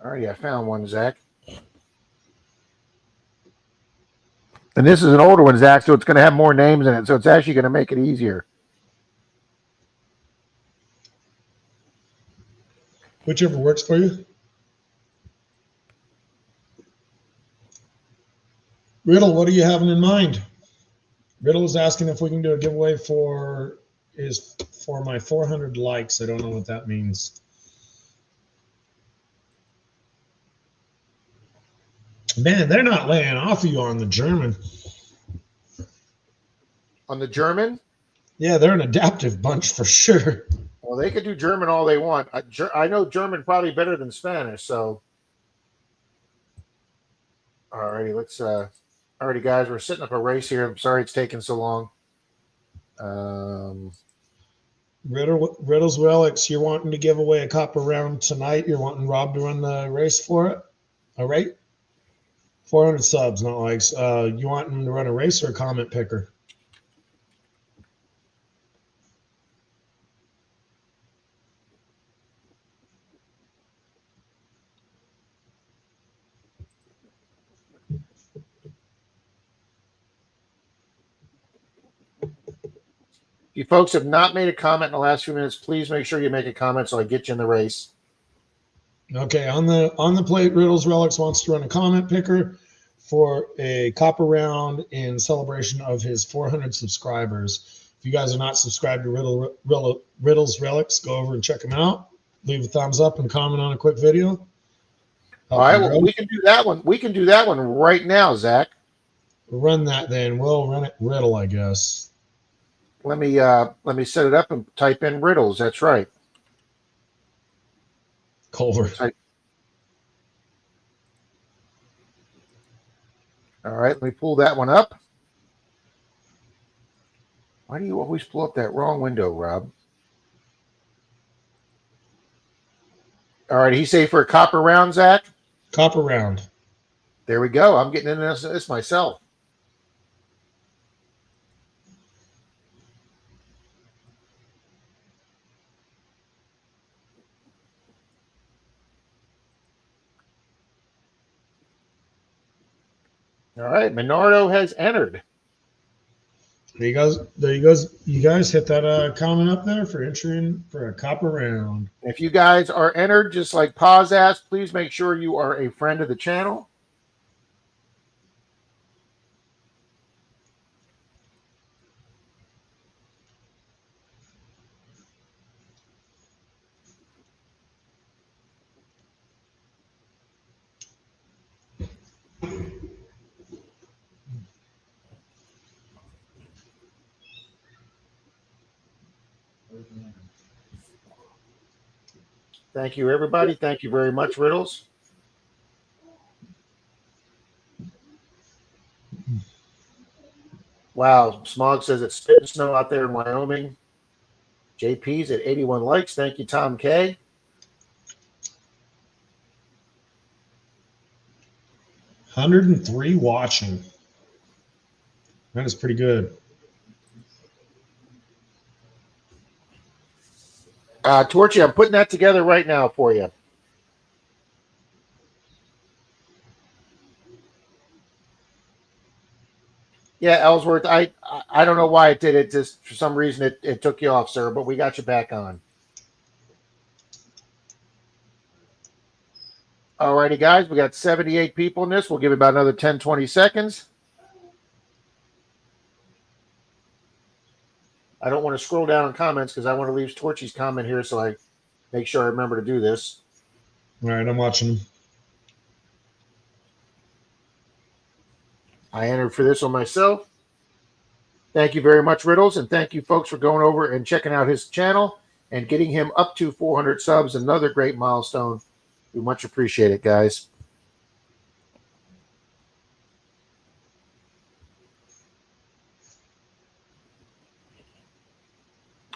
All right, I found one, Zach. And this is an older one, Zach, so it's going to have more names in it. So it's actually going to make it easier. Whichever works for you. Riddle, what are you having in mind? Riddle is asking if we can do a giveaway for my 400 likes. I don't know what that means. Man, they're not laying off of you on the German. On the German? Yeah, they're an adaptive bunch for sure. Well, they could do German all they want. I know German probably better than Spanish, so. All righty, let's. All righty, guys, we're setting up a race here. I'm sorry it's taking so long. Riddles Alex, you're wanting to give away a copper round tonight. You're wanting Rob to run the race for it. All right. 400 subs, not likes. You want him to run a race or a comment picker? You folks have not made a comment in the last few minutes. Please make sure you make a comment so I get you in the race. Okay, on the plate, Riddles Relics wants to run a comment picker for a copper round in celebration of his 400 subscribers. If you guys are not subscribed to Riddles Relics, go over and check him out. Leave a thumbs up and comment on a quick video. All right, well, we can do that one. We can do that one right now, Zach. Run that then. We'll run it Riddle, I guess. Let me set it up and type in Riddles. That's right. Culver. All right, let me pull that one up. Why do you always pull up that wrong window, Rob? All right, he say for a copper round, Zach? Copper round. There we go. I'm getting into this myself. All right, Menardo has entered. There you goes. There you goes. You guys hit that comment up there for entering for a copper round. If you guys are entered, just like Paz asked, please make sure you are a friend of the channel. Thank you, everybody. Thank you very much, Riddles. Wow, Smog says it's spitting snow out there in Wyoming. JP's at 81 likes. Thank you, Tom K. $103 watching. That is pretty good. Torchy, I'm putting that together right now for you. Yeah, Ellsworth, I don't know why it did it. Just for some reason it took you off, sir, but we got you back on. All righty, guys, we got 78 people in this. We'll give it about another 10, 20 seconds. I don't want to scroll down in comments because I want to leave Torchy's comment here so I make sure I remember to do this. All right, I'm watching. I entered for this one myself. Thank you very much, Riddles, and thank you, folks, for going over and checking out his channel and getting him up to 400 subs. Another great milestone. We much appreciate it, guys.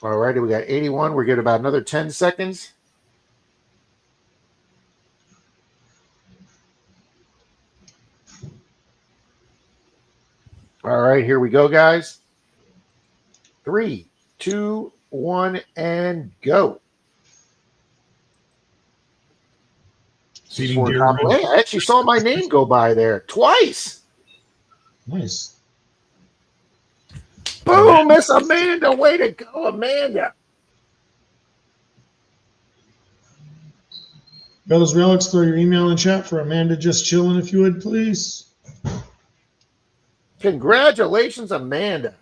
All righty, we got 81. We're getting about another 10 seconds. All right, here we go, guys. 3, 2, 1, and go. Hey, I actually saw my name go by there twice. Nice. Boom, Miss Amanda. Way to go, Amanda. Those relics, throw your email in chat for Amanda just chilling, if you would, please. Congratulations, Amanda.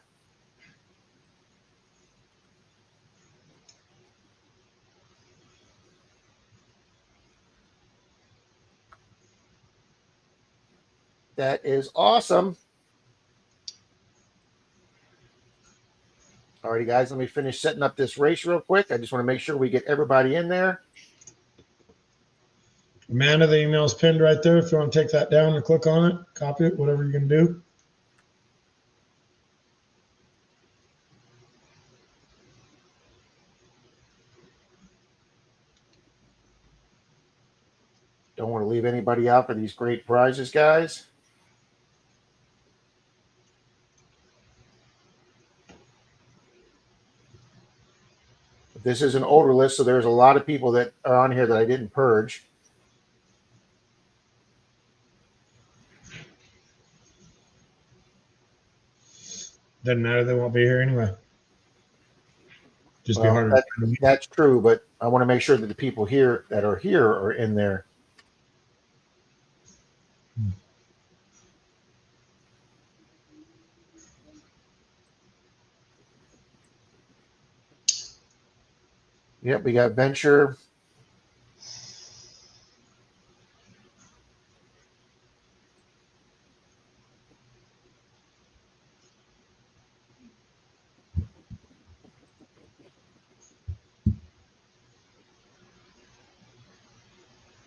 That is awesome. All righty, guys, let me finish setting up this race real quick. I just want to make sure we get everybody in there. Amanda, the email's pinned right there. If you want to take that down and click on it, copy it, whatever you can do. Don't want to leave anybody out for these great prizes, guys. This is an older list, so there's a lot of people that are on here that I didn't purge. Doesn't matter, they won't be here anyway. Just be Well, harder. that's true, but I want to make sure that the people here that are here are in there. Yep, we got Venture.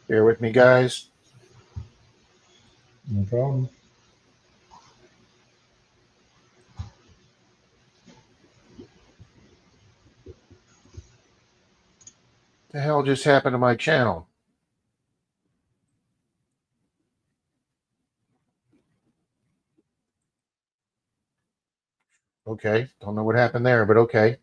Bear with me, guys. No problem. The hell just happened to my channel? Okay, don't know what happened there, but okay.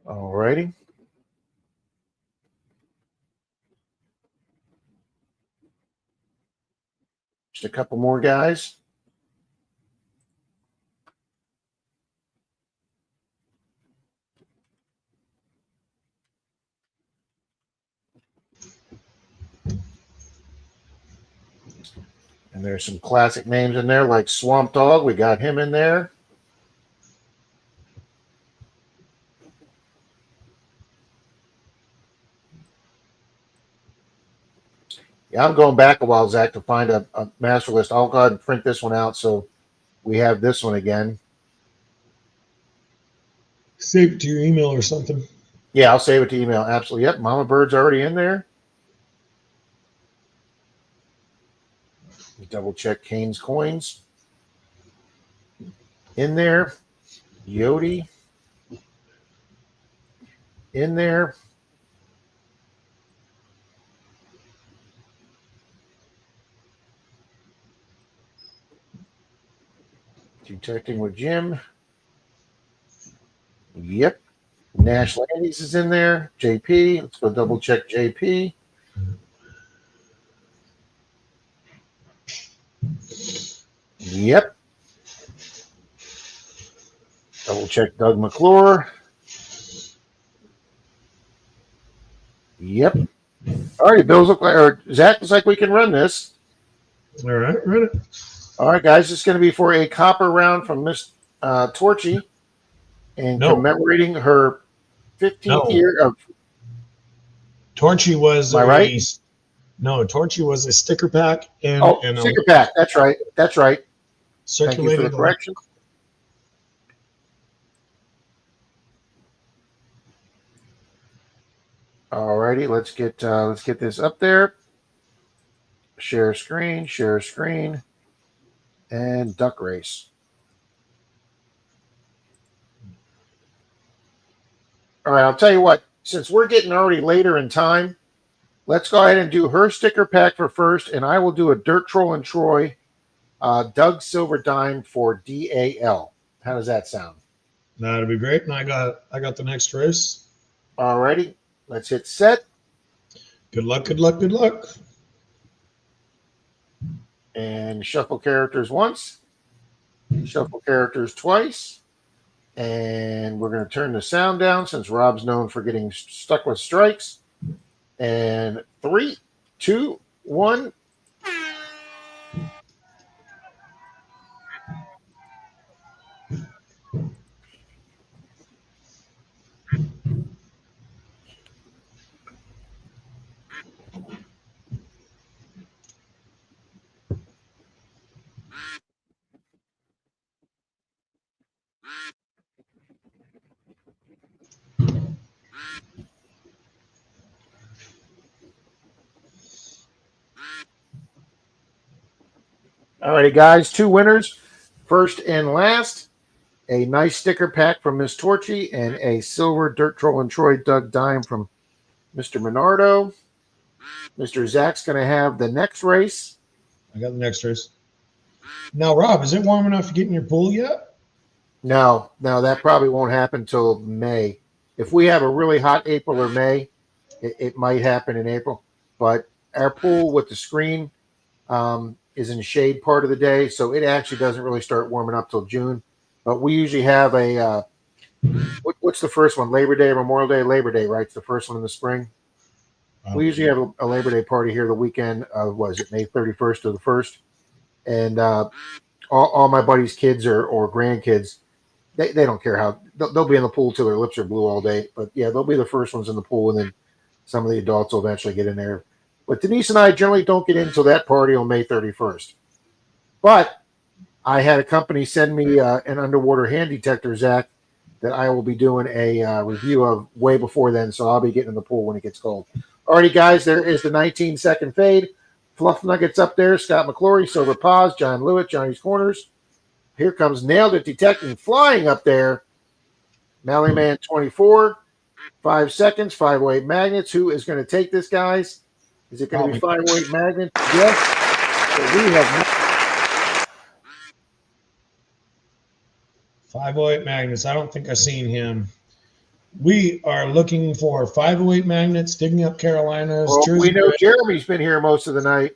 All righty. Just a couple more guys. And there's some classic names in there like Swamp Dog. We got him in there. Yeah, I'm going back a while, Zach, to find a master list. I'll go ahead and print this one out so we have this one again. Save it to your email or something. Yeah, I'll save it to email. Absolutely. Yep, Mama Bird's already in there. Double check Kane's Coins. In there. Yodi. In there. Detecting with Jim. Yep. Nash Landis is in there. JP. Let's go double check JP. Yep. Double check Doug McClure. Yep. All right, Bill's look like, or Zach looks like we can run this. All right, run it. All right, guys, it's going to be for a copper round from Miss Torchy and commemorating her 15th year of. Torchy was right? No, Torchy was a sticker pack and sticker pack. That's right. That's right. Circulated. Thank you for the correction. All righty, let's get this up there. Share screen, and duck race. All right, I'll tell you what. Since we're getting already later in time, let's go ahead and do her sticker pack for first, and I will do a Dirt Troll and Troy, Doug Silverdime for DAL. How does that sound? That'd be great. And I got the next race. All righty, let's hit set. Good luck, good luck, good luck. And shuffle characters once, shuffle characters twice, and we're going to turn the sound down since Rob's known for getting stuck with strikes. And 3, 2, 1. All righty, guys, 2 winners, first and last. a nice sticker pack from Miss Torchy, and a silver Dirt Troll and Troy Doug dime from Mr. Menardo. Mr. Zach's going to have the next race. I got the next race. Now, Rob, is it warm enough to get in your pool yet? No, that probably won't happen till May. If we have a really hot April or May, it might happen in April. But our pool with the screen is in the shade part of the day, so it actually doesn't really start warming up till June. But we usually have a what's the first one? Labor Day, Memorial Day, Labor Day, right? It's the first one in the spring. We usually have a Labor Day party here the weekend of, was it May 31st to the 1st? And all my buddies' kids or grandkids, they don't care how, they'll be in the pool till their lips are blue all day. But yeah, they'll be the first ones in the pool, and then some of the adults will eventually get in there. But Denise and I generally don't get into that party on May 31st. But I had a company send me an underwater hand detector, Zach, that I will be doing a review of way before then. So I'll be getting in the pool when it gets cold. Alrighty, guys, there is the 19-second fade. Fluff Nuggets up there. Scott McClory, Silver Paws, John Lewitt, Johnny's Corners. Here comes Nailed It Detecting flying up there. Mally Man 24. 5 seconds, 508 magnets. Who is going to take this, guys? Is it going to be 508 magnets? Yes. So we have 508 magnets. I don't think I've seen him. We are looking for 508 magnets, digging up Carolinas. Well, Jersey we know Red. Jeremy's been here most of the night.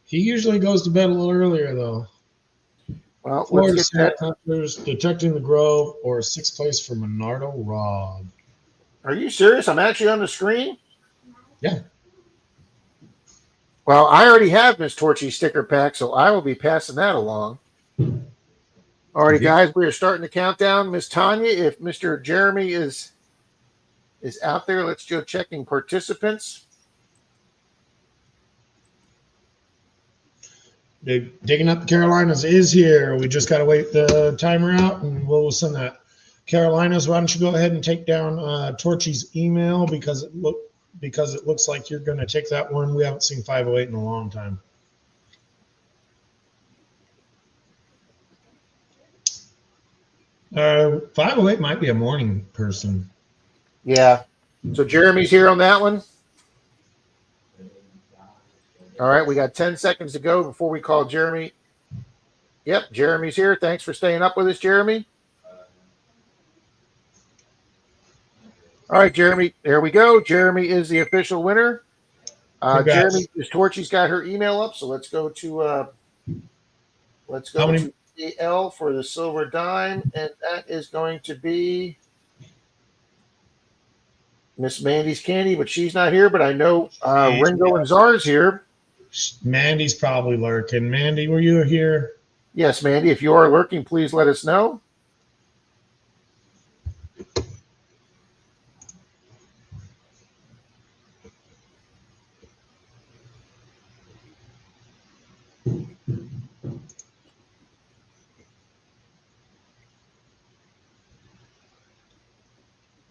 He usually goes to bed a little earlier, though. Well, Florida let's get Sand Hunters, Detecting the Grove, or 6th place for Menardo Rob. Are you serious? I'm actually on the screen? Yeah. Well, I already have Miss Torchy's sticker pack, so I will be passing that along. Alrighty, guys, we are starting the countdown. Miss Tanya, if Mr. Jeremy is out there, let's go checking participants. Digging up the Carolinas is here. We just got to wait the timer out, and we'll send that. Carolinas, why don't you go ahead and take down Torchy's email, because it looks like you're going to take that one. We haven't seen 508 in a long time. Uh, 508 might be a morning person. Yeah. So Jeremy's here on that one. All right, we got 10 seconds to go before we call Jeremy. Yep, Jeremy's here. Thanks for staying up with us, Jeremy. All right, Jeremy, there we go. Jeremy is the official winner. Jeremy, Miss Torchy's got her email up, so let's go to to AL for the silver dime, and that is going to be Miss Mandy's Candy, but she's not here. But I know Ringo and Czar's here. Mandy's probably lurking. Mandy, were you here? Yes, Mandy. If you are lurking, please let us know.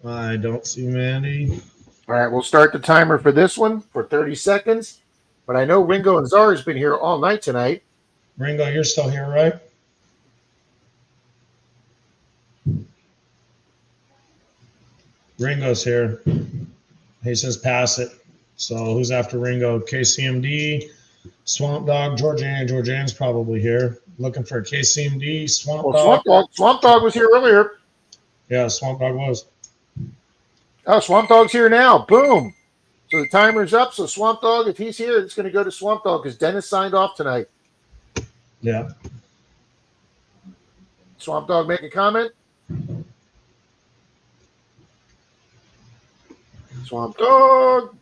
I don't see Mandy. All right, we'll start the timer for this one for 30 seconds. But I know Ringo and Czar has been here all night tonight. Ringo, you're still here, right? Ringo's here. He says pass it. So who's after Ringo? KCMD, Swamp Dog, Georgianne. Georgianne's probably here. Looking for KCMD, Swamp Dog. Swamp Dog was here earlier. Yeah, Swamp Dog was. Oh, Swamp Dog's here now. Boom. So the timer's up. So Swamp Dog, if he's here, it's going to go to Swamp Dog because Dennis signed off tonight. Yeah. Swamp Dog make a comment? Swamp Dog.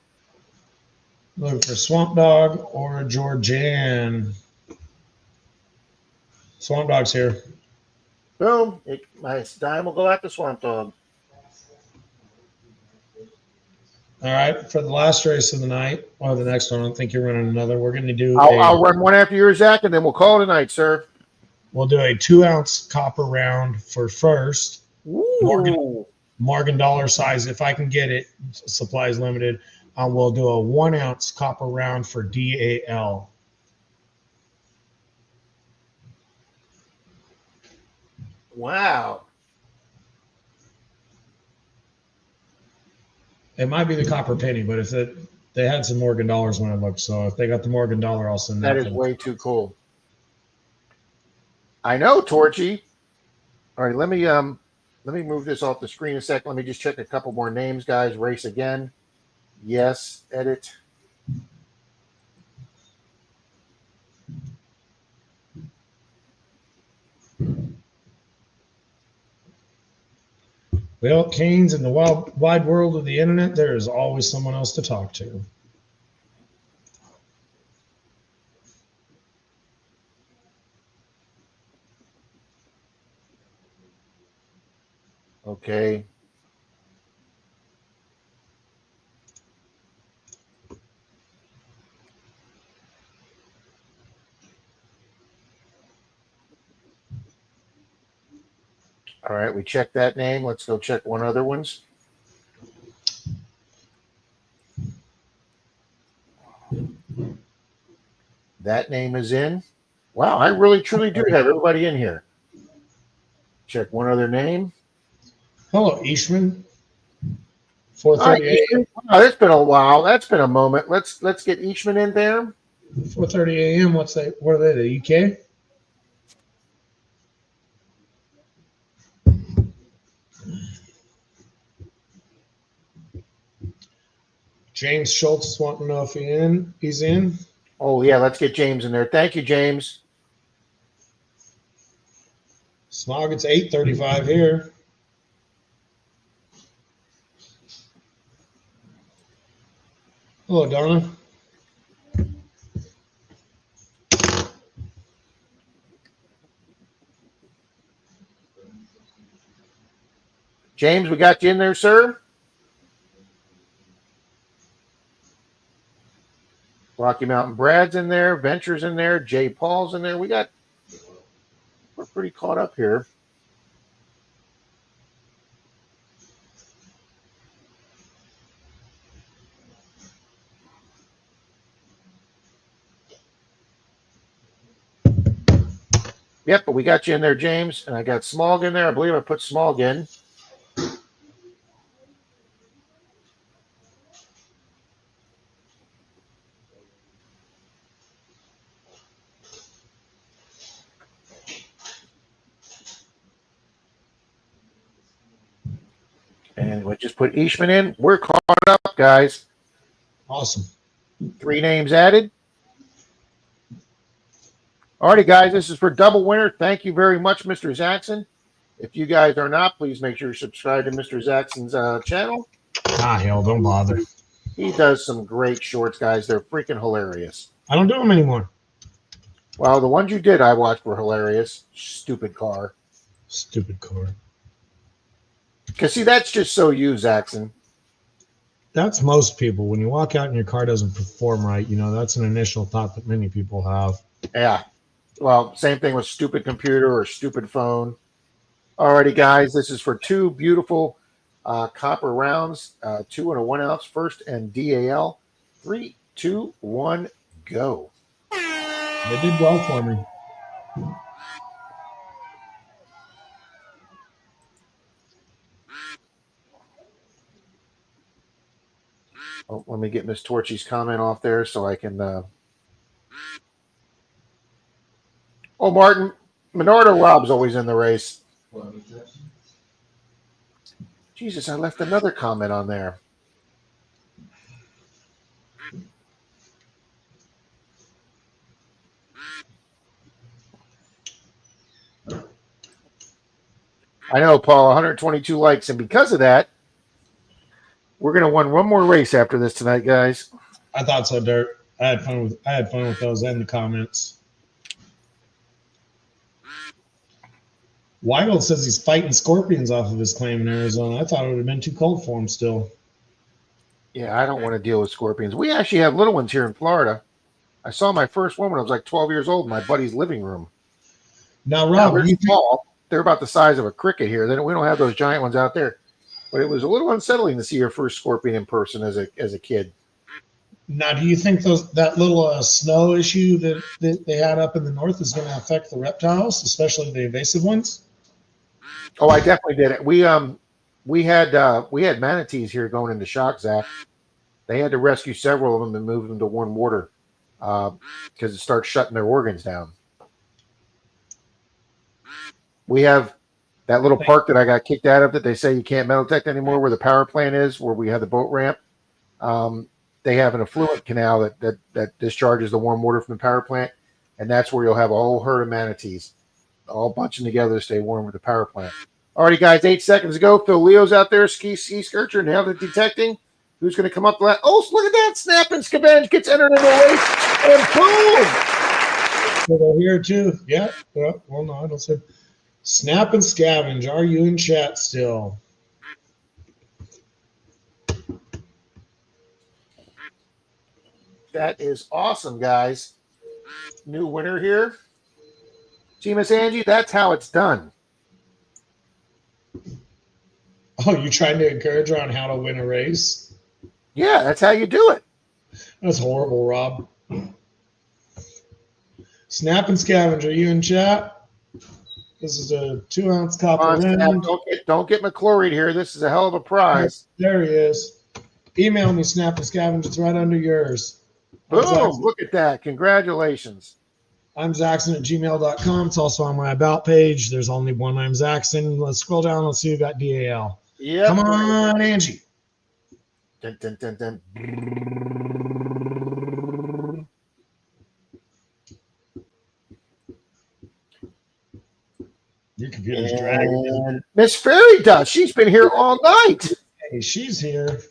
Looking for Swamp Dog or Georgianne. Swamp Dog's here. Boom. My dime will go out to Swamp Dog. All right, for the last race of the night, or the next one, I don't think you're running another. We're going to do I'll run one after yours, Zach, and then we'll call it a night, sir. We'll do a 2-ounce copper round for first. Morgan dollar size, if I can get it. Supplies limited. We'll do a 1-ounce copper round for DAL. Wow. It might be the copper penny, but if they had some Morgan dollars when I looked, so if they got the Morgan dollar, I'll send that. That is way too cool. I know, Torchy. All right, let me move this off the screen a second. Let me just check a couple more names, guys. Race again. Yes, edit. Well, Canes, in the wide world of the internet, there is always someone else to talk to. Okay. All right, we checked that name. Let's go check one other ones. That name is in. Wow, I really truly do have everybody in here. Check one other name. Hello, Ishman. Hi, 4:30 a.m. Ishman. Wow, it's been a while. That's been a moment. Let's get Ishman in there. 4:30 a.m. What are they? The UK? James Schultz wanting to know if he's in. Oh yeah, let's get James in there. Thank you, James. Smog, it's 8:35 here. Hello, Donna. James, we got you in there, sir. Rocky Mountain Brad's in there. Venture's in there. Jay Paul's in there. We're pretty caught up here. Yep, but we got you in there, James. And I got Smog in there. I believe I put Smog in. And we just put Ishman in. We're caught up, guys. Awesome. 3 names added. Alrighty, guys, this is for double winner. Thank you very much, Mr. Zackson. If you guys are not, please make sure you subscribe to Mr. Zackson's channel. Ah, hell, don't bother. He does some great shorts, guys. They're freaking hilarious. I don't do them anymore. Well, the ones you did I watched were hilarious. Stupid car. Stupid car. Because, see, that's just so you, Zackson. That's most people. When you walk out and your car doesn't perform right, that's an initial thought that many people have. Yeah. Well, same thing with stupid computer or stupid phone. Alrighty, guys, this is for 2 beautiful copper rounds, 2 and a 1 ounce, first and DAL. 3, 2, 1, go. They did well for me. Oh, let me get Miss Torchy's comment off there so I can. Oh, Martin, Menardo Rob's always in the race. Jesus, I left another comment on there. I know, Paul, 122 likes, and because of that, we're going to win one more race after this tonight, guys. I thought so, Dirt. I had fun with those and the comments. Weigel says he's fighting scorpions off of his claim in Arizona. I thought it would have been too cold for him still. Yeah, I don't want to deal with scorpions. We actually have little ones here in Florida. I saw my first one when I was like 12 years old in my buddy's living room. Now, Rob, they're small. They're about the size of a cricket here. We don't have those giant ones out there. But it was a little unsettling to see your first scorpion in person as a kid. Now, do you think that little snow issue that they had up in the north is going to affect the reptiles, especially the invasive ones? Oh, I definitely did it. We we had manatees here going into shock, Zach. They had to rescue several of them and move them to warm water because it starts shutting their organs down. We have that little park that I got kicked out of that they say you can't metal detect anymore, where the power plant is, where we have the boat ramp. They have an effluent canal that discharges the warm water from the power plant, and that's where you'll have a whole herd of manatees all bunching together to stay warm with the power plant. Alrighty, guys, 8 seconds ago. Phil Leo's out there, ski skircher, now the detecting. Who's going to come up? Oh, look at that! Snap and Scavenge gets entered in the race, and boom! So they're here too. Yeah. Well, no, I don't say. Snap and Scavenge, are you in chat still? That is awesome, guys. New winner here. See, Miss Angie, that's how it's done. Oh, you trying to encourage her on how to win a race? Yeah, that's how you do it. That's horrible, Rob. Snap and Scavenge, are you in chat? This is a 2-ounce copper rim. Don't get McClory here. This is a hell of a prize. There he is. Email me, Snap and Scavenge. It's right under yours. Boom! Look at that. Congratulations. I'm Zackson@gmail.com. It's also on my About page. There's only one I'm Zackson. Let's scroll down. Let's see who got DAL. Yep. Come on, Angie. Dun, dun, dun, dun. Your computer's dragging. Miss Fairy Dust. She's been here all night. Hey, she's here.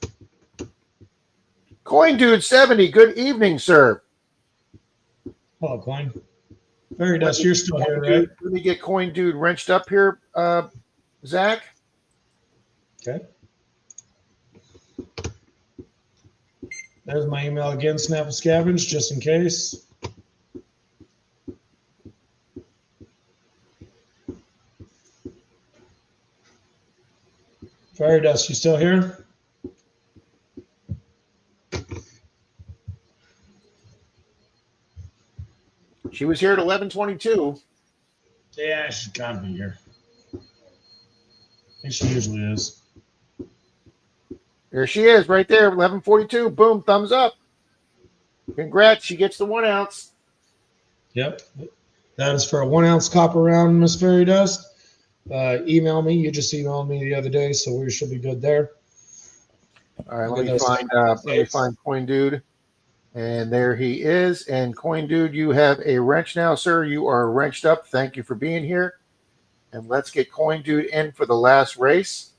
Coin Dude 70. Good evening, sir. Hello, Coin. Fairy Dust, you're still here, right? Let me get Coin Dude wrenched up here, Zach. Okay. There's my email again, Snap and Scavenge, just in case. Fairy Dust, you still here? She was here at 11:22. Yeah, she's got to be here. I think she usually is. There she is, right there, 11:42. Boom, thumbs up. Congrats, she gets the 1 ounce. Yep. That is for a 1-ounce copper round, Miss Fairy Dust. Email me. You just emailed me the other day, so we should be good there. All right, let me find Coin Dude. And there he is. And Coin Dude, you have a wrench now, sir. You are wrenched up. Thank you for being here. And let's get Coin Dude in for the last race.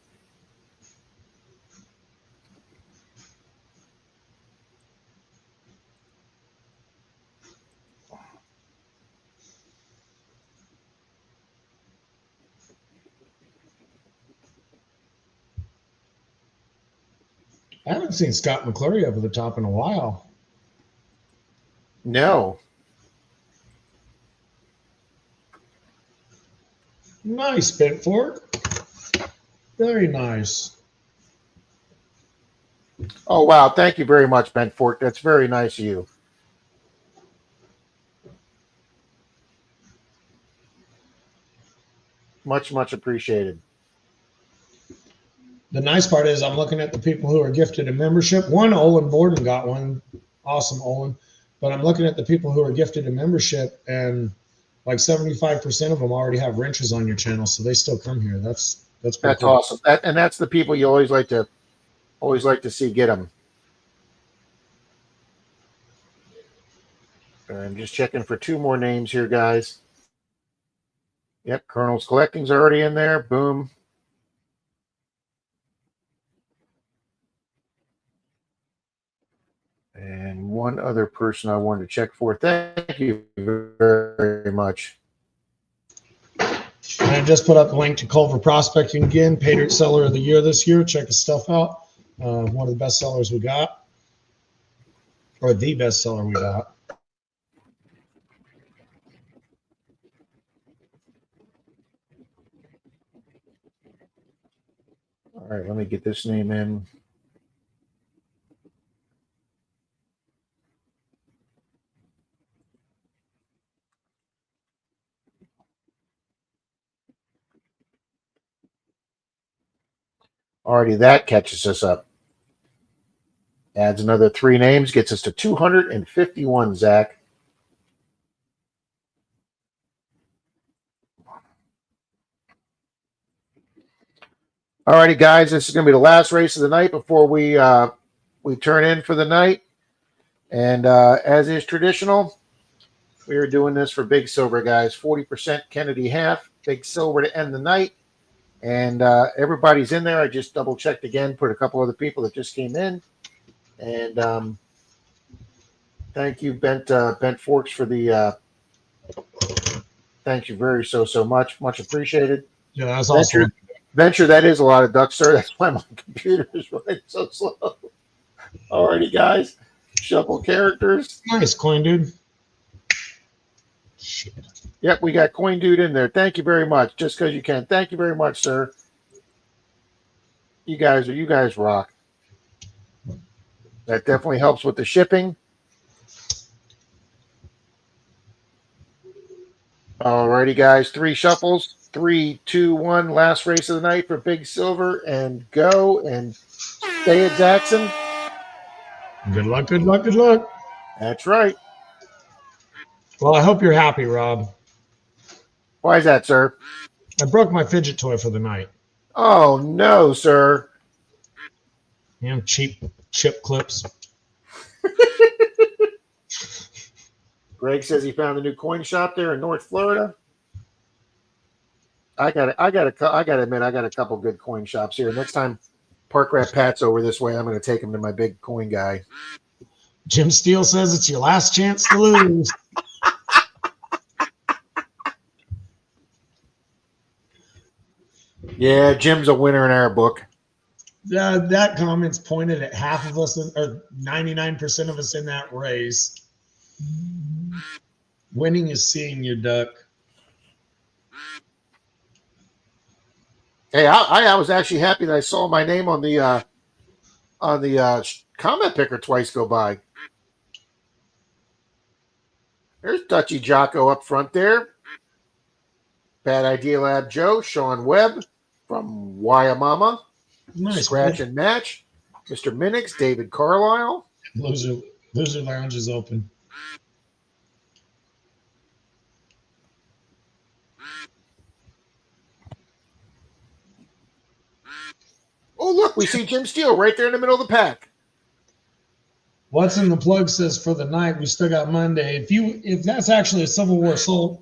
I haven't seen Scott McClure up at the top in a while. No. Nice, Bent Fork. Very nice. Oh, wow. Thank you very much, Bent Fork. That's very nice of you. Much, much appreciated. The nice part is I'm looking at the people who are gifted a membership. One, Olin Borden got one. Awesome, Olin. But I'm looking at the people who are gifted a membership, and like 75% of them already have wrenches on your channel, so they still come here. That's cool. Awesome. And that's the people you always like to see get them. I'm just checking for 2 more names here, guys. Yep, Colonel's Collecting's already in there. Boom. And one other person I wanted to check for. Thank you very much. And I just put up the link to Culver Prospecting again, Patriot Seller of the Year this year. Check his stuff out. One of the best sellers we got, or the best seller we got. All right, let me get this name in. Already that catches us up. Adds another 3 names, gets us to 251, Zach. Alrighty, guys, this is going to be the last race of the night before we turn in for the night. And as is traditional, we are doing this for Big Silver, guys. 40% Kennedy half, Big Silver to end the night. And everybody's in there. I just double-checked again, put a couple other people that just came in. And thank you, Bent Forks, for the thank you very so much. Much appreciated. Yeah, that's awesome. Venture, that is a lot of ducks, sir. That's why my computer is running so slow. Alrighty, guys. Shuffle characters. Nice coin, dude. Shit. Yep, we got Coin Dude in there. Thank you very much. Just because you can. Thank you very much, sir. You guys rock. That definitely helps with the shipping. Alrighty, guys. 3 shuffles. 3, 2, 1. Last race of the night for Big Silver. And go and stay at Jackson. Good luck, good luck, good luck. That's right. Well, I hope you're happy, Rob. Why is that, sir? I broke my fidget toy for the night. Oh, no, sir. Damn cheap chip clips. Greg says he found a new coin shop there in North Florida. I got to admit, I got a couple good coin shops here. Next time Park Rat Pat's over this way, I'm going to take him to my big coin guy. Jim Steele says it's your last chance to lose. Yeah, Jim's a winner in our book. That comment's pointed at half of us, or 99% of us in that race. Winning is seeing your duck. Hey, I was actually happy that I saw my name on the comment picker twice go by. There's Dutchy Jocko up front there. Bad Idea Lab Joe, Sean Webb from Wyomama. Nice. Scratch and Match. Mr. Minix, David Carlisle. Loser Lounge is open. Oh, look, we see Jim Steele right there in the middle of the pack. What's in the plug says for the night, we still got Monday. If that's actually a Civil War sword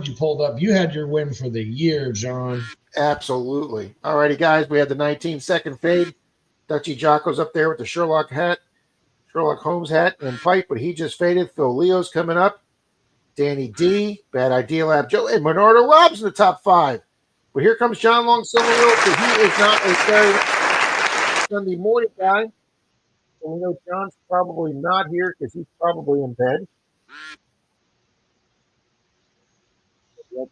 you pulled up, you had your win for the year, John. Absolutely. All righty, guys, we had the 19-second fade. Dutchy Jocko's up there with the Sherlock Holmes hat and pipe, but he just faded. Phil Leo's coming up. Danny D, Bad Idea Lab Joe, and MENARDO Rob's in the top 5. But here comes John Long Silverwheel, so he is not a Saturday Sunday morning guy. So we know John's probably not here because he's probably in bed. But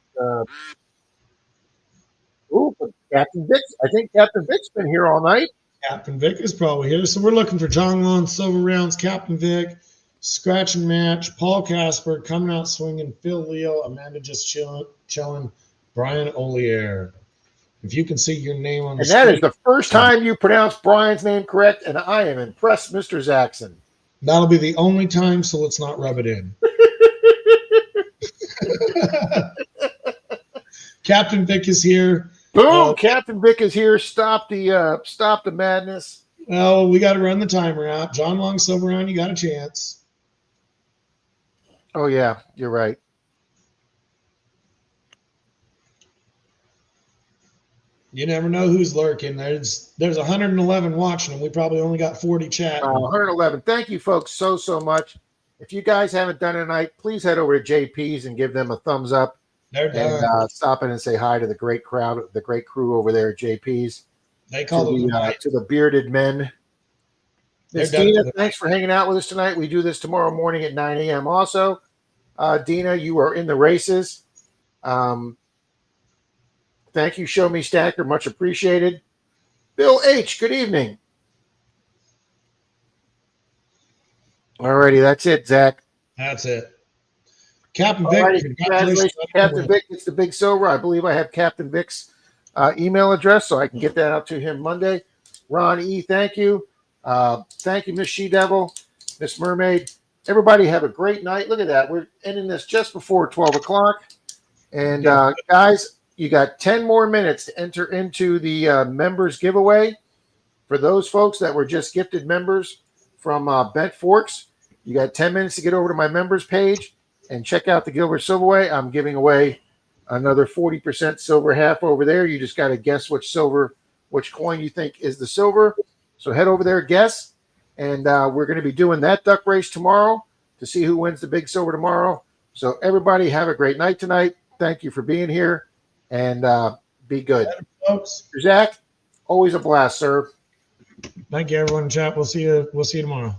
Captain Vic, I think Captain Vic's been here all night. Captain Vic is probably here. So we're looking for John Long, Silver Rounds, Captain Vic, Scratch and Match, Paul Casper, Coming Out Swinging, Phil Leo, Amanda Just Chilling, Brian Olier. If you can see your name on the screen. And that is the first time you pronounced Brian's name correct, and I am impressed, Mr. Zackson. That'll be the only time, so let's not rub it in. Captain Vic is here. Boom! Captain Vic is here. Stop the madness. Oh, we got to run the timer out. John Long, Silver Round, you got a chance. Oh yeah, you're right. You never know who's lurking. There's 111 watching, and we probably only got 40 chatting. 111. Thank you, folks, so much. If you guys haven't done it tonight, please head over to JP's and give them a thumbs up. They're done. And stop in and say hi to the great crowd, the great crew over there at JP's. They call to the bearded men. Miss Dina, thanks for hanging out with us tonight. We do this tomorrow morning at 9 a.m. Also, Dina, you are in the races. Thank you, Show Me Stacker. Much appreciated. Bill H., good evening. All righty, that's it, Zach. That's it. Captain Vic, congratulations. Captain Vic gets the big silver. I believe I have Captain Vic's email address so I can get that out to him Monday. Ron E, thank you. Thank you, Miss She-Devil, Miss Mermaid. Everybody have a great night. Look at that. We're ending this just before 12 o'clock. And guys, you got 10 more minutes to enter into the members giveaway. For those folks that were just gifted members from Bent Forks, you got 10 minutes to get over to my members page and check out the Gilbert Silverway. I'm giving away another 40% silver half over there. You just got to guess which coin you think is the silver. So head over there, guess. And we're going to be doing that duck race tomorrow to see who wins the big silver tomorrow. So everybody have a great night tonight. Thank you for being here, and be good. Folks. Zach, always a blast, sir. Thank you, everyone in chat. We'll see you tomorrow.